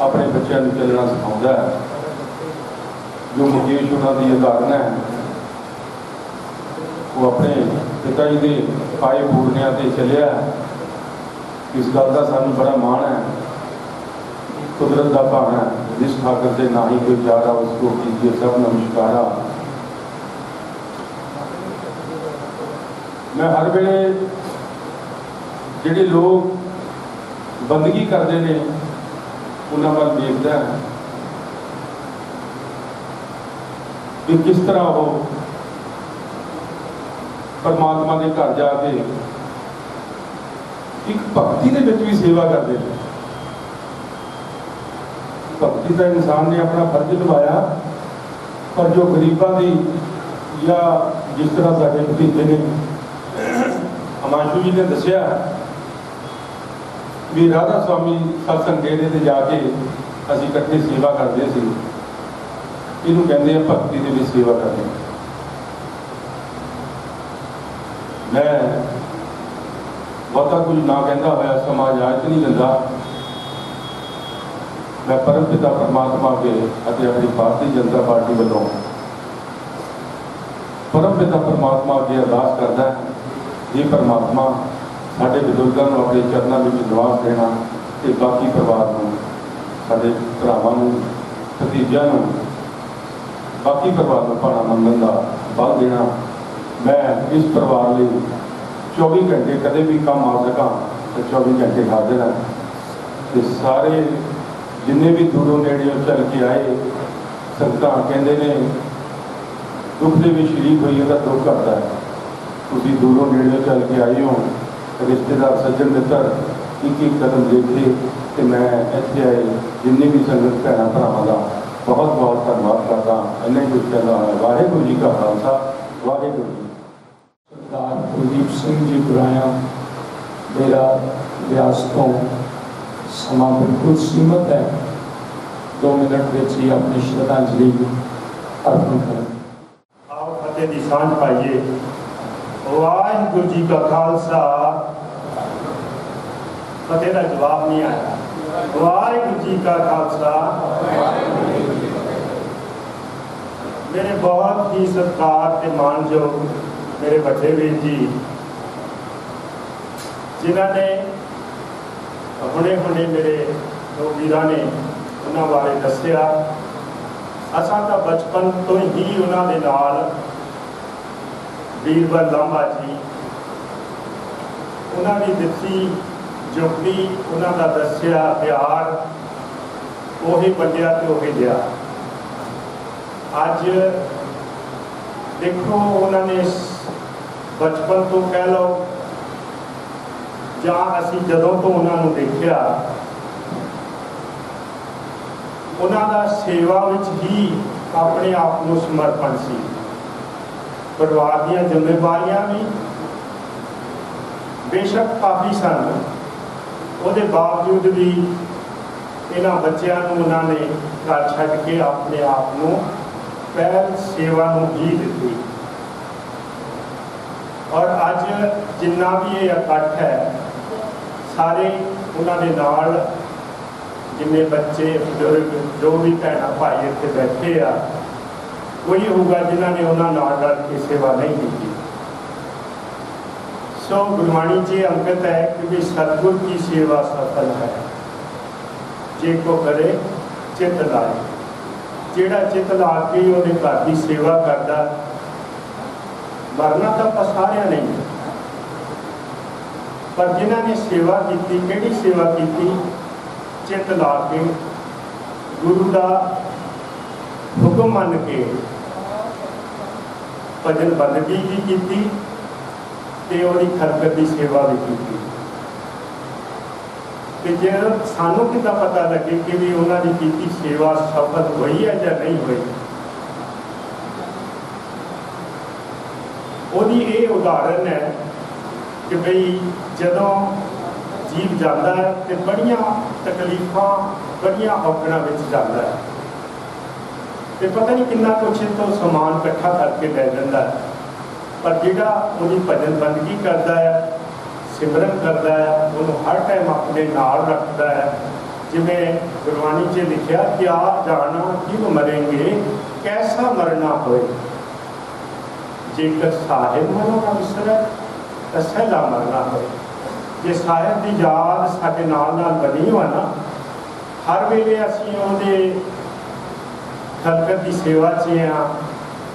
अपने बच्चों को चलना सिखाता है। जो मुकेश उन्होंने की उदाहरण है, वो अपने पिता जी के पाए पूर्णिया से चलिया। इस गल का सानू बड़ा माण है। कुदरत का भाण है, जिस ठाकर से ना ही कोई चारा उसको कीजिए सब नमस्कारा। मैं हर वेले जिहड़े लोग बंदगी करते हैं उन्हां वल देखदा कि किस तरह वो परमात्मा के घर जाके एक भगती के विच भी सेवा करते हैं। भगती का इंसान ने अपना फर्ज निभाया, पर जो गरीबों की या जिस तरह साडे भतीजे ने हिमांशु जी ने दसिया भी राधा स्वामी सत्संग डेरे से जाके असीं इकट्ठे सेवा करते सी। इनू कहते हैं भगती के भी सेवा करते। मैं बहुता कुछ ना कहता होया समा इजाजत नहीं दिंदा। मैं परम पिता परमात्मा के अते अपनी भारतीय जनता पार्टी वालों परम पिता परमात्मा अगे अरदास करदा है, ये परमात्मा साडे बजुर्गों को अपने चरणों में निवास देना ते बाकी परिवार को, साडे भरावां नूं, भतीजियां नूं, बाकी परिवार को भाणा मंगण का बल देना। मैं इस परिवार लिए 24 घंटे कदे भी काम आ सका तो 24 घंटे हाजिर है। तो सारे जिन्हें भी दूरों नेड़े चल के आए संगतां कहंदे ने दुख के भी शरीक होइए तो दुख करता है। तुसीं दूरों नेड़े चल के आए हो, रिश्तेदार सज्जन मित्र ਇੱਕ ਇੱਕ ਕਦਮ ਦੇਖੇ ਤੇ ਮੈਂ ਇੱਥੇ ਆਏ ਜਿੰਨੇ ਵੀ ਸੰਗਤ ਭੈਣਾਂ ਭਰਾਵਾਂ ਦਾ ਬਹੁਤ ਬਹੁਤ ਧੰਨਵਾਦ ਕਰਦਾ। ਇੰਨੇ ਕੁਝ ਕਹਿੰਦਾ ਹਾਂ। ਵਾਹਿਗੁਰੂ ਜੀ ਕਾ ਖਾਲਸਾ, ਵਾਹਿਗੁਰੂ ਜੀ। ਸਰਦਾਰ ਕੁਲਦੀਪ ਸਿੰਘ ਜੀ ਗੁਰਾਇਆ, ਮੇਰਾ ਵਿਆਸ ਤੋਂ ਸਮਾਂ ਬਿਲਕੁਲ ਸੀਮਤ ਹੈ। 2 ਮਿੰਟ ਵਿੱਚ ਹੀ ਆਪਣੀ ਸ਼ਰਧਾਂਜਲੀ ਅਰਪਣ ਕਰਾਂ। ਆਓ ਫਤਿਹ ਦੀ ਸਾਂਝ ਪਾਈਏ। ਵਾਹਿਗੁਰੂ ਜੀ ਕਾ ਖਾਲਸਾ। ਫਤਿਹ ਦਾ ਜਵਾਬ ਨਹੀਂ ਆਇਆ। ਵਾਹਿਗੁਰੂ ਜੀ ਕਾ ਖਾਲਸਾ। ਮੇਰੇ ਬਹੁਤ ਹੀ ਸਤਿਕਾਰ ਤੇ ਮਾਣਯੋਗ ਮੇਰੇ ਵੱਡੇ ਵੀਰ ਜੀ, ਜਿਨ੍ਹਾਂ ਨੇ ਹੁਣੇ ਮੇਰੇ ਦੋ ਵੀਰਾਂ ਨੇ ਉਹਨਾਂ ਬਾਰੇ ਦੱਸਿਆ। ਅਸਾਂ ਤਾਂ ਬਚਪਨ ਤੋਂ ਹੀ ਉਹਨਾਂ ਦੇ ਨਾਲ ਬੀਰਬਲ ਲਾਂਬਾ ਜੀ, ਉਹਨਾਂ ਦੀ ਦਿੱਤੀ ਜੁਗਤੀ, ਉਹਨਾਂ ਦਾ ਦੱਸਿਆ ਪਿਆਰ, ਉਹੀ ਵੰਡਿਆ ਤੇ ਉਹੀ ਲਿਆ। ਅੱਜ ਦੇਖੋ, ਉਹਨਾਂ ਨੇ ਬਚਪਨ ਤੋਂ ਕਹਿ ਲਓ ਜਾਂ ਅਸੀਂ ਜਦੋਂ ਤੋਂ ਉਹਨਾਂ ਨੂੰ ਦੇਖਿਆ, ਉਹਨਾਂ ਦਾ ਸੇਵਾ ਵਿੱਚ ਹੀ ਆਪਣੇ ਆਪ ਨੂੰ ਸਮਰਪਣ ਸੀ। ਪਰਿਵਾਰ ਦੀਆਂ ਜ਼ਿੰਮੇਵਾਰੀਆਂ ਵੀ ਬੇਸ਼ੱਕ ਕਾਫੀ ਸਨ, ਉਹਦੇ ਬਾਵਜੂਦ ਵੀ ਇਹਨਾਂ ਬੱਚਿਆਂ ਨੂੰ ਉਹਨਾਂ ਨੇ ਘਰ ਛੱਡ ਕੇ ਆਪਣੇ ਆਪ ਨੂੰ ਪਹਿਲ ਸੇਵਾ ਨੂੰ ਹੀ ਦਿੱਤੀ। ਔਰ ਅੱਜ ਜਿੰਨਾ ਵੀ ਇਹ ਇਕੱਠ ਹੈ, ਸਾਰੇ ਉਹਨਾਂ ਦੇ ਨਾਲ, ਜਿੰਨੇ ਬੱਚੇ ਬਜ਼ੁਰਗ ਜੋ ਵੀ ਭੈਣਾਂ ਭਾਈ ਇੱਥੇ ਬੈਠੇ ਆ, ਕੋਈ ਹੋਊਗਾ ਜਿਨ੍ਹਾਂ ਨੇ ਉਹਨਾਂ ਨਾਲ ਰਲ ਕੇ ਸੇਵਾ ਨਹੀਂ ਕੀਤੀ। ਸੋ ਗੁਰਬਾਣੀ 'ਚ ਅੰਕਿਤ ਹੈ ਕਿ ਵੀ ਸਤਿਗੁਰ ਦੀ ਸੇਵਾ ਸਫਲ ਹੈ, ਜੇ ਕੋ ਕਰੇ ਚਿੱਤ ਲਾਏ। ਜਿਹੜਾ ਚਿੱਤ ਲਾ ਕੇ ਉਹਦੇ ਘਰ ਦੀ ਸੇਵਾ ਕਰਦਾ, ਮਰਨਾ ਤਾਂ ਆਪਾਂ ਸਾਰਿਆਂ ਨੇ, ਪਰ ਜਿਨ੍ਹਾਂ ਨੇ ਸੇਵਾ ਕੀਤੀ, ਕਿਹੜੀ ਸੇਵਾ ਕੀਤੀ? ਚਿੱਤ ਲਾ ਕੇ, ਗੁਰੂ ਦਾ ਹੁਕਮ ਮੰਨ ਕੇ ਭਜਨ ਬੰਦਗੀ ਵੀ ਕੀਤੀ ਤੇ ਉਹਦੀ ਖਰਕਤ ਦੀ ਸੇਵਾ ਵੀ ਕੀਤੀ। ਤੇ ਜੇ ਸਾਨੂੰ ਕਿੱਦਾਂ ਪਤਾ ਲੱਗੇ ਕਿ ਵੀ ਉਹਨਾਂ ਦੀ ਕੀਤੀ ਸੇਵਾ ਸਫਲ ਹੋਈ ਹੈ ਜਾਂ ਨਹੀਂ ਹੋਈ? ਉਹਦੀ ਇਹ ਉਦਾਹਰਨ ਹੈ ਕਿ ਬਈ ਜਦੋਂ ਜੀਵ ਜਾਂਦਾ ਹੈ ਤੇ ਬੜੀਆਂ ਤਕਲੀਫਾਂ, ਬੜੀਆਂ ਔਕੜਾਂ ਵਿੱਚ ਜਾਂਦਾ ਹੈ, ਤੇ ਪਤਾ ਨਹੀਂ ਕਿੰਨਾ ਕੁਛ ਤੋਂ ਸਮਾਨ ਇਕੱਠਾ ਕਰਕੇ ਲੈ ਜਾਂਦਾ ਹੈ, ਪਰ ਜਿਹੜਾ ਉਹਦੀ ਭਜਨ ਬੰਦਗੀ ਕਰਦਾ ਹੈ, ਸਿਮਰਨ ਕਰਦਾ ਹੈ, ਉਹਨੂੰ ਹਰ ਟਾਈਮ ਆਪਣੇ ਨਾਲ ਰੱਖਦਾ ਹੈ। ਜਿਵੇਂ ਗੁਰਬਾਣੀ 'ਚ ਲਿਖਿਆ ਕਿ ਆ ਜਾਣਾ ਕਿਉਂ ਮਰੇਂਗੇ, ਕੈਸਾ ਮਰਨਾ ਹੋਏ, ਜੇਕਰ ਸਾਹਿਬ ਮਨੋਂ ਨਾ ਵਿਸਰੈ ਤਾਂ ਸਹਿਲਾ ਮਰਨਾ ਹੋਏ। ਜੇ ਸਾਹਿਬ ਦੀ ਯਾਦ ਸਾਡੇ ਨਾਲ ਨਾਲ ਬਣੀ ਹੋਆ ਨਾ, ਹਰ ਵੇਲੇ ਅਸੀਂ ਉਹਦੇ ਖਲਕਤ ਦੀ ਸੇਵਾ 'ਚ ਹਾਂ,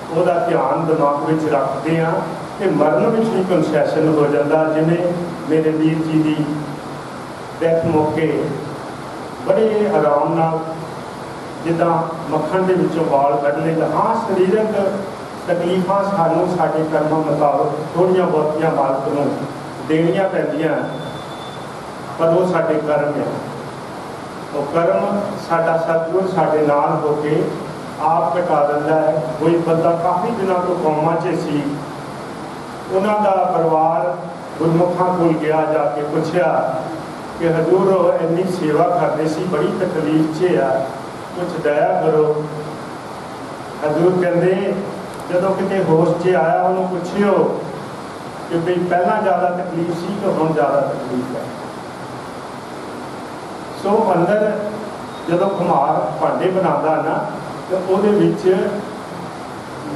ਉਹਦਾ ਧਿਆਨ ਦਿਮਾਗ ਵਿੱਚ ਰੱਖਦੇ ਹਾਂ, ਤੇ ਮਰਨ ਵਿੱਚ ਵੀ ਕਨਸੈਸ਼ਨ ਹੋ ਜਾਂਦਾ। ਜਿਵੇਂ ਮੇਰੇ ਵੀਰ ਜੀ ਦੀ ਡੈਥ ਮੌਕੇ ਬੜੇ ਆਰਾਮ ਨਾਲ, ਜਿੱਦਾਂ ਮੱਖਣ ਦੇ ਵਿੱਚੋਂ ਵਾਲ ਕੱਢ ਲਏ। ਹਾਂ, ਸਰੀਰਕ ਤਕਲੀਫਾਂ ਸਾਨੂੰ ਸਾਡੇ ਕਰਮਾਂ ਮੁਤਾਬਕ ਥੋੜ੍ਹੀਆਂ ਬਹੁਤੀਆਂ ਮਾਲਕ ਨੂੰ ਦੇਣੀਆਂ ਪੈਂਦੀਆਂ, ਪਰ ਉਹ ਸਾਡੇ ਕਰਮ ਆ। ਉਹ ਕਰਮ ਸਾਡਾ ਸਤਿਗੁਰ ਸਾਡੇ ਨਾਲ ਹੋ ਕੇ ਆਪ ਘਟਾ ਦਿੰਦਾ ਹੈ। ਕੋਈ ਬੰਦਾ ਕਾਫੀ ਦਿਨਾਂ ਤੋਂ ਕੌਮਾਂ 'ਚ ਸੀ, ਉਹਨਾਂ ਦਾ ਪਰਿਵਾਰ ਗੁਰਮੁਖਾਂ ਕੋਲ ਗਿਆ, ਜਾ ਕੇ ਪੁੱਛਿਆ ਕਿ ਹਜ਼ੂਰ ਇੰਨੀ ਸੇਵਾ ਕਰਦੇ ਸੀ, ਬੜੀ ਤਕਲੀਫ 'ਚ ਆ, ਕੁਛ ਦਇਆ ਕਰੋ। ਹਜ਼ੂਰ ਕਹਿੰਦੇ ਜਦੋਂ ਕਿਤੇ ਹੋਸ਼ 'ਚ ਆਇਆ ਉਹਨੂੰ ਪੁੱਛਿਓ ਕਿ ਬਈ ਪਹਿਲਾਂ ਜ਼ਿਆਦਾ ਤਕਲੀਫ ਸੀ ਕਿ ਹੁਣ ਜ਼ਿਆਦਾ ਤਕਲੀਫ ਹੈ। ਸੋ ਅੰਦਰ ਜਦੋਂ ਕੁਮਾਰ ਭਾਂਡੇ ਬਣਾਉਂਦਾ ਨਾ, ਤੇ ਉਹਦੇ ਵਿੱਚ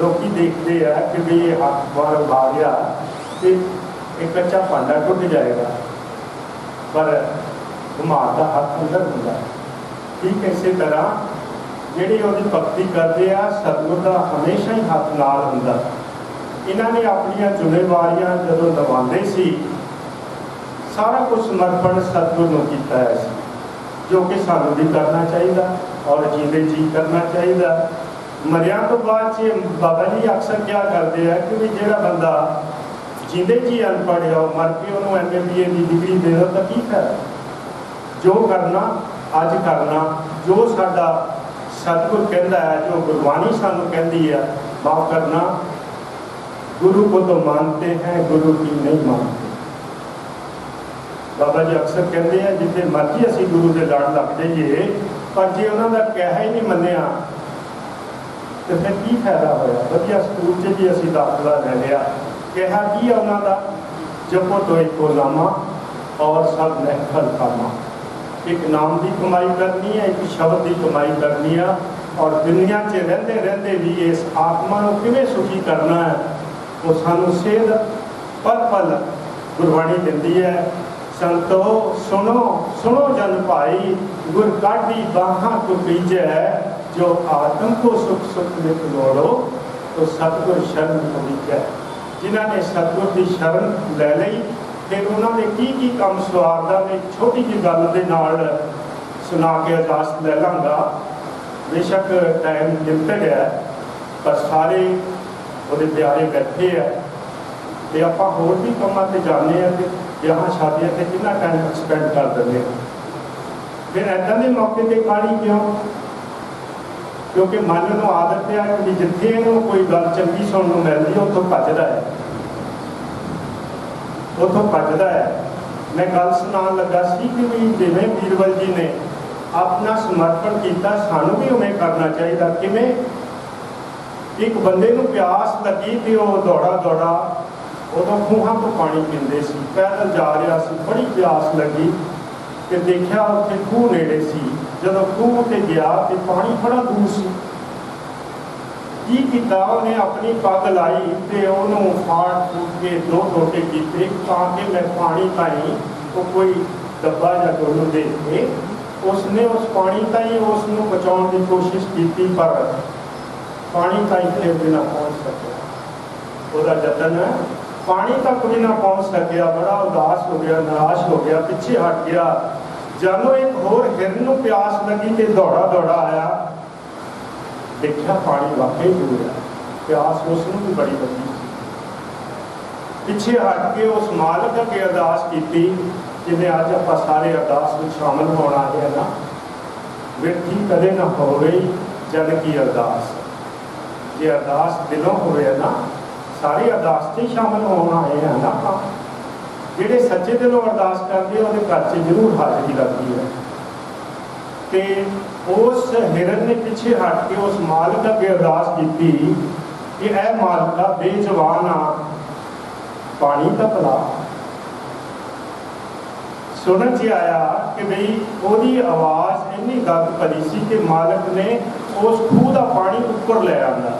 ਲੋਕੀ ਦੇਖਦੇ ਆ ਕਿ ਵੀ ਇਹ ਹੱਥ ਬਾਹਰ ਆ ਗਿਆ ਤੇ ਇੱਕ ਕੱਚਾ ਭਾਂਡਾ ਟੁੱਟ ਜਾਏਗਾ, ਪਰ ਕੁਮਾਰ ਦਾ ਹੱਥ ਅੰਦਰ ਹੁੰਦਾ। ਠੀਕ ਇਸੇ ਤਰ੍ਹਾਂ ਜਿਹੜੇ ਉਹਦੀ ਭਗਤੀ ਕਰਦੇ ਆ, ਸਤਿਗੁਰ ਦਾ ਹਮੇਸ਼ਾ ਹੀ ਹੱਥ ਨਾਲ ਹੁੰਦਾ। ਇਹਨਾਂ ਨੇ ਆਪਣੀਆਂ ਜ਼ਿੰਮੇਵਾਰੀਆਂ ਜਦੋਂ ਨਿਭਾਉਂਦੇ ਸੀ, ਸਾਰਾ ਕੁਝ ਸਮਰਪਣ ਸਤਿਗੁਰ ਨੂੰ ਕੀਤਾ ਹੈ ਸੀ, ਜੋ ਕਿ ਸਾਨੂੰ ਵੀ ਕਰਨਾ ਚਾਹੀਦਾ ਔਰ ਜੀਂਦੇ ਜੀ ਕਰਨਾ ਚਾਹੀਦਾ। ਮਰਿਆਂ ਤੋਂ ਬਾਅਦ 'ਚ ਬਾਬਾ ਜੀ ਅਕਸਰ ਕਿਹਾ ਕਰਦੇ ਆ ਕਿ ਵੀ ਜਿਹੜਾ ਬੰਦਾ ਜੀਂਦੇ ਜੀ ਅਨਪੜ੍ਹ ਆ, ਮਰ ਕੇ ਉਹਨੂੰ MA BA ਦੀ ਡਿਗਰੀ ਦੇ ਦਿਓ ਤਾਂ ਕੀ ਫਾਇਦਾ? ਜੋ ਕਰਨਾ ਅੱਜ ਕਰਨਾ, ਜੋ ਸਾਡਾ ਸਤਿਗੁਰ ਕਹਿੰਦਾ ਹੈ, ਜੋ ਗੁਰਬਾਣੀ ਸਾਨੂੰ ਕਹਿੰਦੀ ਹੈ, ਮਾਫ ਕਰਨਾ। गुरु को तो मानते हैं, गुरु की नहीं मानते। बाबा जी अक्सर कहते हैं जिथे मर्जी असी गुरु के लड़ लग जाइए, पर जे उन्होंने कहा ही नहीं मनिया तो फिर की फायदा होया। वधिया स्कूल च भी असी दाखला ले लिया, कहा की उन्होंने जपो तो एको नामा और सब महफल कामा। एक नाम की कमाई करनी है, एक शब्द की कमाई करनी है, और दुनिया च रहते रहते भी इस आत्मा को किवें सुखी करना है वो सानू सेध पल पल गुरबाणी दिंदी है। संतो सुनो सुनो जन भाई, गुर काढ़ी बाहां को बीजे, जो आत्म को सुख सुख नित लोड़ो तो सतगुर शरण को बीजे। जिन्होंने सतगुर की शरण ले ली फिर उन्होंने की काम सवारदा ने छोटी जी गल दे नाल सुना के अरदास ले लांगा। बेशक टाइम लिमिटेड है, पर सारे ਉਹਦੇ ਪਿਆਰੇ ਬੈਠੇ ਆ ਤੇ ਆਪਾਂ ਹੋਰ ਵੀ ਕੰਮਾਂ ਤੇ ਜਾਂਦੇ ਆ ਤੇ ਵਿਆਹਾਂ ਸ਼ਾਦੀਆਂ ਤੇ ਕਿੰਨਾ ਟਾਈਮ ਸਪੈਂਡ ਕਰ ਦਿੰਦੇ ਆ। ਫਿਰ ਇੱਦਾਂ ਦੇ ਮੌਕੇ ਤੇ ਕਾਹਲੀ ਕਿਉਂ? ਕਿਉਂਕਿ ਮਨ ਨੂੰ ਆਦਤ ਹੈ ਕਿ ਜਿੱਥੇ ਇਹਨੂੰ ਕੋਈ ਗੱਲ ਚੰਗੀ ਸੁਣਨ ਨੂੰ ਮਿਲਦੀ ਹੈ ਉੱਥੋਂ ਭੱਜਦਾ ਹੈ, ਉੱਥੋਂ ਭੱਜਦਾ ਹੈ। ਮੈਂ ਗੱਲ ਸੁਣਾਉਣ ਲੱਗਾ ਸੀ ਕਿ ਵੀ ਜਿਵੇਂ ਬੀਰਬਲ ਜੀ ਨੇ ਆਪਣਾ ਸਮਰਪਣ ਕੀਤਾ, ਸਾਨੂੰ ਵੀ ਉਵੇਂ ਕਰਨਾ ਚਾਹੀਦਾ। ਕਿਵੇਂ? एक बंदे नूं प्यास लगी तो वह दौड़ा दौड़ा उदों खूहां तो पानी पींदे सी, पैदल जा रहा सी, बड़ी प्यास लगी तो देखा उत्थे खूह नेड़े सी। जदों खूह ते गया तो पानी बड़ा दूर सी। की कीता उन्हें अपनी पग लाई तो उन्होंने फाड़ फूट के दो टोटे कीते ताकि मैं पानी ताई तो कोई डब्बा या डोलू दे के उसने उस पानी ताई उसनूं बचाउण की कोशिश की, पर पानी तक फिर भी ना पहुँच सके। वह जतन पानी तक भी ना पहुँच सकिया, बड़ा उदास हो गया, निराश हो गया, पिछे हट गया। जानो एक होर हिरन नूं प्यास लगी तो दौड़ा दौड़ा आया, देखा पानी वाकई दूर है, प्यास उसनूं भी बड़ी लगी। पिछे हट के उस मालिक अगे अरदास की जिन्हें अज आप सारे अरदास में शामिल होना है ना। विरथी कदे ना होवे जन की अरदास। जे अरदास दिलों होवे ना, सारी अरदास से शामिल होना है ना। जिहड़े सच्चे दिलों अरदास करते हैं उहदे घर च जरूर हाजरी लगती है। तो उस हिरन ने पिछे हट के उस मालिक अगे अरदास की कि ऐ मालिका बेजवान आ, पानी तो पिला। सुनन च आया कि बई ओदी आवाज़ इन्नी गद भरी सी कि मालिक ने उस खूह का पानी उपर ले आंदा।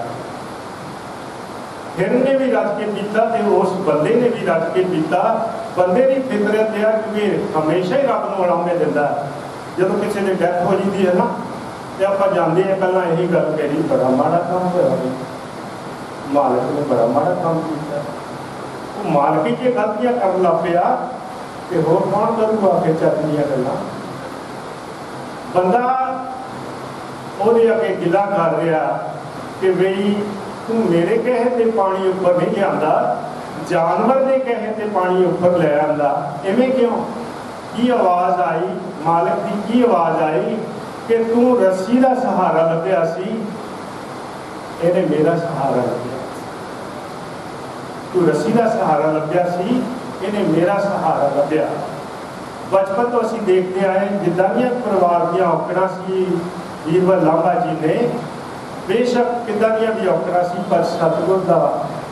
हिरन ने भी रज के पीता तो उस बंदे ने भी रज के पीता। बंदे की फितरत है कि हमेशा ही रब नूं उलामे दिंदा। जदों किसी की डैथ हो जाती है ना तो आप जाते हैं पहला यही गल कही, बड़ा माड़ा काम होया, मालिक ने बड़ा माड़ा काम किया। वो मालिक ही गलतियां कर लग पिया तो होर कौन करूँगा फिर चटनियाँ गल्लां। बंदा ਉਹਦੇ अगे गिला कर रहा कि बई तू मेरे कहे ते पानी उपर नहीं लिया, जानवर के कहे ते पानी उपर ले आंदा, इवें क्यों? की आवाज़ आई मालिक की, की आवाज़ आई कि तू रस्सी का सहारा लभ्या सी, इहने मेरा सहारा लभ्या। तू रस्सी का सहारा लभ्या सी, इहने मेरा सहारा लभ्या। बचपन तो असीं देखते आए जिद्दां दी परिवार दी औकड़ां सी बीरबल लांबा जी ने, बेशक किदां दी भी औकड़ां सी, पर सतगुर का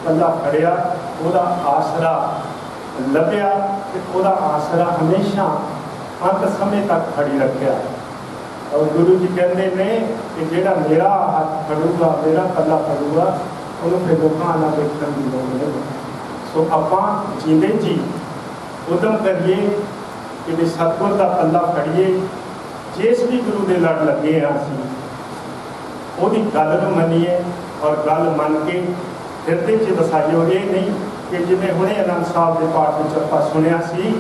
पल्ला फड़िया, उसदा आसरा लभ्या ते उसदा आसरा हमेशा अंत समय तक खड़ी रखिया। और गुरु जी कहते ने कि जिहड़ा मेरा हाथ फड़ूगा, मेरा पल्ला फड़ूगा, उन्होंने फिर लोकां ना देखण दी लोड़ नहीं। सो आपां जींदे जी उदम करिए कि सतगुर का पल्ला फड़िए। जिस भी गुरु के लड़ लगे हैं असीं ਉਹਦੀ ਗੱਲ ਨੂੰ ਮੰਨੀਏ और गल मन के हिरदे च वसाइओ। ये नहीं कि जिवें हुणे आनंद साहब के पाठ में ਆਪਾਂ सुनिया सी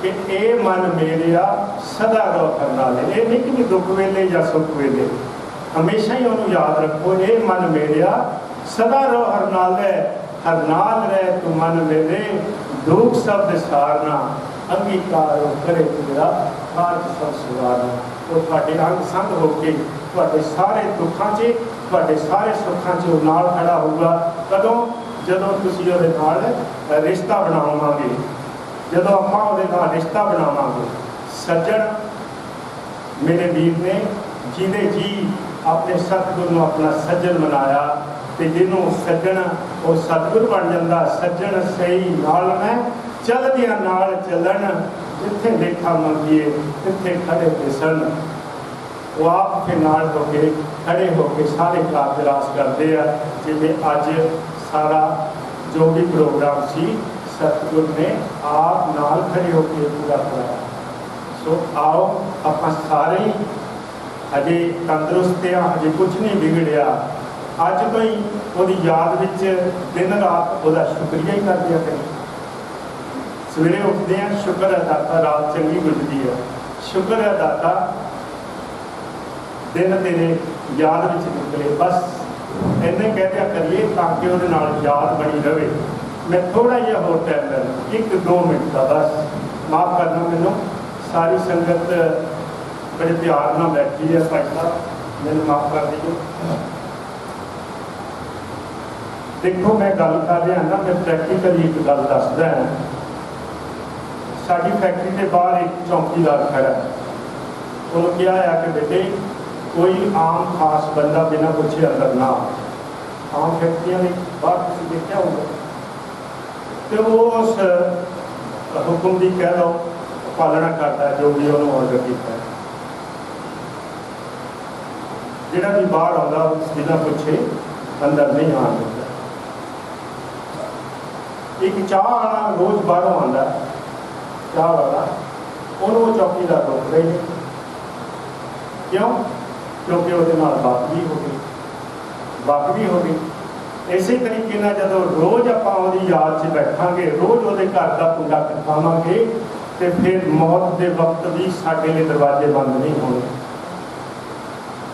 कि ਇਹ मन मेरिया सदा रहो करनाले। ये नहीं कि दुख वेले या सुख वेले, हमेशा ही उन्होंने याद रखो। ये मन मेरिया सदा रहो हरनाले, हरनाल रहे तू मन मेरे, दुख शब्द सारना अंगीकार करे तेरा ਕਾਰ ਚ ਸਭ ਸਵਾਰ ਨੇ। ਉਹ ਤੁਹਾਡੇ ਅੰਗ ਸੰਗ ਹੋ ਕੇ ਤੁਹਾਡੇ ਸਾਰੇ ਦੁੱਖਾਂ 'ਚ ਤੁਹਾਡੇ ਸਾਰੇ ਸੁੱਖਾਂ 'ਚ ਉਹ ਨਾਲ ਖੜਾ ਹੋਊਗਾ। ਕਦੋਂ? ਜਦੋਂ ਤੁਸੀਂ ਉਹਦੇ ਨਾਲ ਰਿਸ਼ਤਾ ਬਣਾਵਾਂਗੇ, ਜਦੋਂ ਆਪਾਂ ਉਹਦੇ ਨਾਲ ਰਿਸ਼ਤਾ ਬਣਾਵਾਂਗੇ। ਸੱਜਣ ਮੇਰੇ ਵੀਰ ਨੇ ਜਿਹਦੇ ਜੀ ਆਪਣੇ ਸਤਿਗੁਰ ਨੂੰ ਆਪਣਾ ਸੱਜਣ ਬਣਾਇਆ, ਤੇ ਜਿਹਨੂੰ ਸੱਜਣ ਉਹ ਸਤਿਗੁਰ ਬਣ ਜਾਂਦਾ। ਸੱਜਣ ਸਹੀ ਨਾਲ ਮੈਂ ਚੱਲਦਿਆਂ ਨਾਲ ਚੱਲਣ, ਜਿੱਥੇ ਲੇਖਾ ਮੰਗੀਏ ਤਿੱਥੇ ਖੜੇ ਦਿਸਣ। ਉਹ ਆਪ ਦੇ ਨਾਲ ਹੋ ਕੇ ਖੜੇ ਹੋ ਕੇ ਸਾਰੇ ਕਾਰਜ ਰਾਸ ਕਰਦੇ ਆ। ਜਿਵੇਂ ਅੱਜ ਸਾਰਾ ਜੋ ਵੀ ਪ੍ਰੋਗਰਾਮ ਸੀ ਸਤਿਗੁਰ ਨੇ ਆਪ ਨਾਲ ਖੜੇ ਹੋ ਕੇ ਪੂਰਾ ਕਰਾਇਆ। ਸੋ ਆਓ ਆਪਾਂ ਸਾਰੇ ਹਜੇ ਤੰਦਰੁਸਤ ਆ, ਹਜੇ ਕੁਝ ਨਹੀਂ ਵਿਗੜਿਆ। ਅੱਜ ਤੋਂ ਹੀ ਉਹਦੀ ਯਾਦ ਵਿੱਚ ਦਿਨ ਰਾਤ ਉਹਦਾ ਸ਼ੁਕਰੀਆ ਹੀ ਕਰਦੇ ਆ। ਕਰੀ ਸਵੇਰੇ ਉੱਠਦੇ ਆ, ਸ਼ੁਕਰ ਹੈ ਦਾਤਾ ਰਾਤ ਚੰਗੀ ਗੁਜ਼ਰੀ ਹੈ, ਸ਼ੁਕਰ ਹੈ ਦਾਤਾ ਦਿਨ ਤੇਰੇ ਯਾਦ ਵਿੱਚ ਨਿਕਲੇ। ਬਸ ਇੰਨੇ ਕਹਿ ਕਰੀਏ ਤਾਂ ਕਿ ਉਹਦੇ ਨਾਲ ਯਾਦ ਬਣੀ ਰਹੇ। ਮੈਂ ਥੋੜਾ ਜਿਹਾ ਹੋਰ ਟਾਈਮ ਲੈਣਾ, 1-2 ਮਿੰਟ ਦਾ ਬਸ। ਮਾਫ ਕਰਨਾ ਮੈਨੂੰ, ਸਾਰੀ ਸੰਗਤ ਬੜੇ ਪਿਆਰ ਨਾਲ ਬੈਠੀ ਹੈ। ਭਾਈ ਸਾਹਿਬ ਮੈਨੂੰ ਮਾਫ ਕਰ ਦਿਓ। ਦੇਖੋ ਮੈਂ ਗੱਲ ਕਰ ਰਿਹਾ ਨਾ, ਮੈਂ ਪ੍ਰੈਕਟੀਕਲੀ ਇੱਕ ਗੱਲ ਦੱਸਦਾ ਹਾਂ। ਸਾਡੀ ਫੈਕਟਰੀ ਦੇ ਬਾਹਰ ਇੱਕ ਚੌਕੀਦਾਰ ਖੜਾ ਹੈ। ਉਹਨੂੰ ਕਿਹਾ ਹੈ ਕਿ ਬੇਟੇ ਕੋਈ ਆਮ ਖਾਸ ਬੰਦਾ ਬਿਨਾਂ ਪੁੱਛੇ ਅੰਦਰ ਨਾ। ਆਮ ਫੈਕਟਰੀਆਂ ਦੇ ਬਾਹਰ ਤੁਸੀਂ ਦੇਖਿਆ ਹੋਊਗਾ, ਤੇ ਉਹ ਉਸ ਹੁਕਮ ਦੀ ਕਹਿ ਲਓ ਪਾਲਣਾ ਕਰਦਾ ਜੋ ਵੀ ਉਹਨੂੰ ਆਰਡਰ ਕੀਤਾ ਹੈ। ਜਿਹੜਾ ਵੀ ਬਾਹਰ ਆਉਂਦਾ ਉਸ ਬਿਨਾਂ ਪੁੱਛੇ ਅੰਦਰ ਨਹੀਂ ਆਉਣ ਦਿੰਦਾ। ਇੱਕ ਚਾਹ ਵਾਲਾ ਰੋਜ਼ ਬਾਹਰੋਂ ਆਉਂਦਾ, ਚਾਹ ਵਾਲਾ, ਉਹਨੂੰ ਉਹ ਚੌਕੀਦਾਰ ਰੋਕ ਰਹੇ ਨੇ। ਕਿਉਂ? ਕਿਉਂਕਿ ਉਹਦੇ ਨਾਲ ਵਾਕਫੀ ਹੋ ਗਈ, ਵਾਕਫੀ ਹੋ ਗਈ। ਇਸੇ ਤਰੀਕੇ ਨਾਲ ਜਦੋਂ ਰੋਜ਼ ਆਪਾਂ ਉਹਦੀ ਯਾਦ 'ਚ ਬੈਠਾਂਗੇ, ਰੋਜ਼ ਉਹਦੇ ਘਰ ਦਾ ਕੁੰਡਾ ਖੜਕਾਵਾਂਗੇ, ਤੇ ਫਿਰ ਮੌਤ ਦੇ ਵਕਤ ਵੀ ਸਾਡੇ ਲਈ ਦਰਵਾਜ਼ੇ ਬੰਦ ਨਹੀਂ ਹੋਣੇ।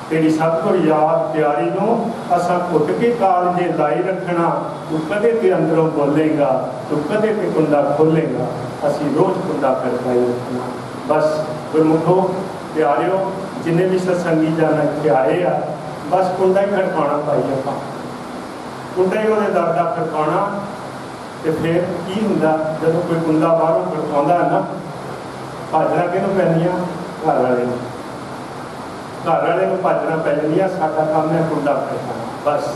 ਤੇਰੀ ਸਤਿਗੁਰ ਯਾਦ ਪਿਆਰੀ ਨੂੰ ਅਸਾਂ ਘੁੱਟ ਕੇ ਕਾਲਜੇ ਲਾਈ ਰੱਖਣਾ। ਤੂੰ ਕਦੇ ਤੇ ਅੰਦਰੋਂ ਬੋਲੇਗਾ, ਤੂੰ ਕਦੇ ਤੇ ਕੁੰਡਾ ਖੋਲੇਗਾ, ਅਸੀਂ ਰੋਜ਼ ਕੁੰਡਾ ਖੜਕਾਈ ਰੱਖਣਾ। ਬਸ ਗੁਰਮੁਖੋ ਪਿਆਰਿਓ, ਜਿੰਨੇ ਵੀ ਸਤਸੰਗੀ ਜਨ ਇੱਥੇ ਆਏ ਆ, ਬਸ ਕੁੰਡਾ ਹੀ ਖੜਕਾਉਣਾ ਭਾਈ। ਆਪਾਂ ਕੁੰਡਾ ਹੀ ਉਹਦੇ ਦਰ ਦਾ ਖੜਕਾਉਣਾ। ਤੇ ਫਿਰ ਕੀ ਹੁੰਦਾ ਜਦੋਂ ਕੋਈ ਕੁੰਡਾ ਬਾਹਰੋਂ ਖੜਕਾਉਂਦਾ ਹੈ ਨਾ, ਭਾਜਣਾ ਕਿਹਨੂੰ ਪੈਂਦੀਆਂ? ਘਰ ਵਾਲੇ ਨੂੰ। ਘਰ ਵਾਲੇ ਨੂੰ ਭਾਜਣਾ ਪੈ ਜਾਂਦੀਆਂ। ਸਾਡਾ ਕੰਮ ਹੈ ਕੁੰਡਾ ਖੜਕਾਉਣਾ। ਬਸ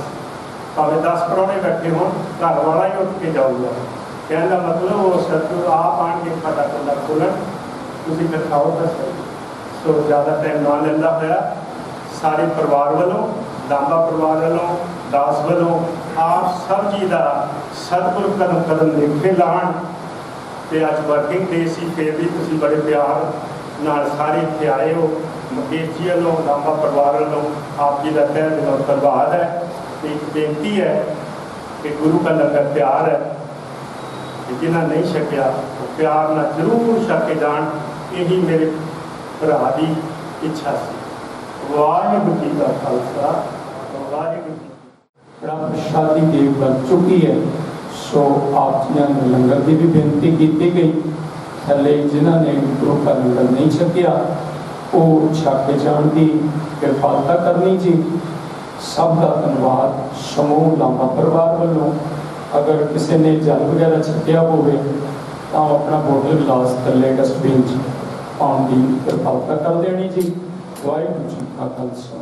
ਭਾਵੇਂ 10 ਪ੍ਰਾਹੁਣੇ ਬੈਠੇ ਹੋਣ, ਘਰ ਵਾਲਾ ਹੀ ਉੱਠ ਕੇ ਜਾਊਗਾ। ਕਹਿਣ ਦਾ ਮਤਲਬ ਉਹ ਸਤਿਗੁਰ ਆਪ ਆਣ ਕੇ ਸਾਡਾ ਕੁੰਡਾ ਖੋਲ੍ਹਣ, ਤੁਸੀਂ ਖੜਕਾਓ ਤਾਂ ਸਹੀ। ਸੋ ਜ਼ਿਆਦਾ ਟਾਈਮ ਨਾ ਲੈਂਦਾ ਹੋਇਆ ਸਾਰੇ ਪਰਿਵਾਰ ਵੱਲੋਂ, ਲਾਂਬਾ ਪਰਿਵਾਰ ਵੱਲੋਂ, ਦਾਸ ਵੱਲੋਂ ਆਪ ਸਭ ਜੀ ਦਾ ਸਤਿਗੁਰ ਕਦਮ ਕਦਮ ਦੇਖੇ ਲਾਣ। ਤੇ ਅੱਜ ਵਰਕਿੰਗ ਡੇ ਸੀ, ਫਿਰ ਵੀ ਤੁਸੀਂ ਬੜੇ ਪਿਆਰ ਨਾਲ ਸਾਰੇ ਇੱਥੇ ਆਏ ਹੋ। ਮੁਕੇਸ਼ ਜੀ ਵੱਲੋਂ, ਲਾਂਬਾ ਪਰਿਵਾਰ ਵੱਲੋਂ ਆਪ ਜੀ ਦਾ ਤਹਿ ਦਿਲੋਂ ਧੰਨਵਾਦ ਹੈ। ਤੇ ਇੱਕ ਬੇਨਤੀ ਹੈ ਕਿ ਗੁਰੂ ਦਾ ਲੰਗਰ ਪਿਆਰ ਹੈ, ਜਿਨ੍ਹਾਂ ਨਹੀਂ ਛਕਿਆ ਉਹ ਪਿਆਰ ਨਾਲ ਜ਼ਰੂਰ ਛਕ ਕੇ ਜਾਣ। ਇਹੀ ਮੇਰੇ ਭਰਾ ਦੀ ਇੱਛਾ ਸੀ। ਵਾਹਿਗੁਰੂ ਜੀ ਦਾ ਖਾਲਸਾ, ਵਾਹਿਗੁਰੂ ਜੀ। ਪ੍ਰਸ਼ਾਦੀ ਦੇਵ ਬਣ ਚੁੱਕੀ ਹੈ। ਸੋ ਆਪ ਜੀ ਨੂੰ ਲੰਗਰ ਦੀ ਵੀ ਬੇਨਤੀ ਕੀਤੀ ਗਈ। ਥੱਲੇ ਜਿਨ੍ਹਾਂ ਨੇ ਗੁਰੂ ਦਾ ਲੰਗਰ ਨਹੀਂ ਛਕਿਆ ਉਹ ਛਕ ਕੇ ਜਾਣ ਦੀ ਕਿਰਪਾਲਤਾ ਕਰਨੀ ਜੀ। ਸਭ ਦਾ ਧੰਨਵਾਦ ਸਮੂਹ ਲਾਂਬਾ ਪਰਿਵਾਰ ਵੱਲੋਂ। ਅਗਰ ਕਿਸੇ ਨੇ ਜਲ ਵਗੈਰਾ ਛਕਿਆ ਹੋਵੇ ਤਾਂ ਆਪਣਾ ਬੋਤਲ ਗਲਾਸ ਥੱਲੇ ਡਸਟਬਿਨ 'ਚ ਪਾਉਣ ਦੀ ਕਿਰਪਾਲਤਾ ਕਰ ਦੇਣੀ ਜੀ। ਵਾਹਿਗੁਰੂ ਜੀ ਕਾ ਖਾਲਸਾ,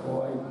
ਵਾਹਿਗੁਰੂ।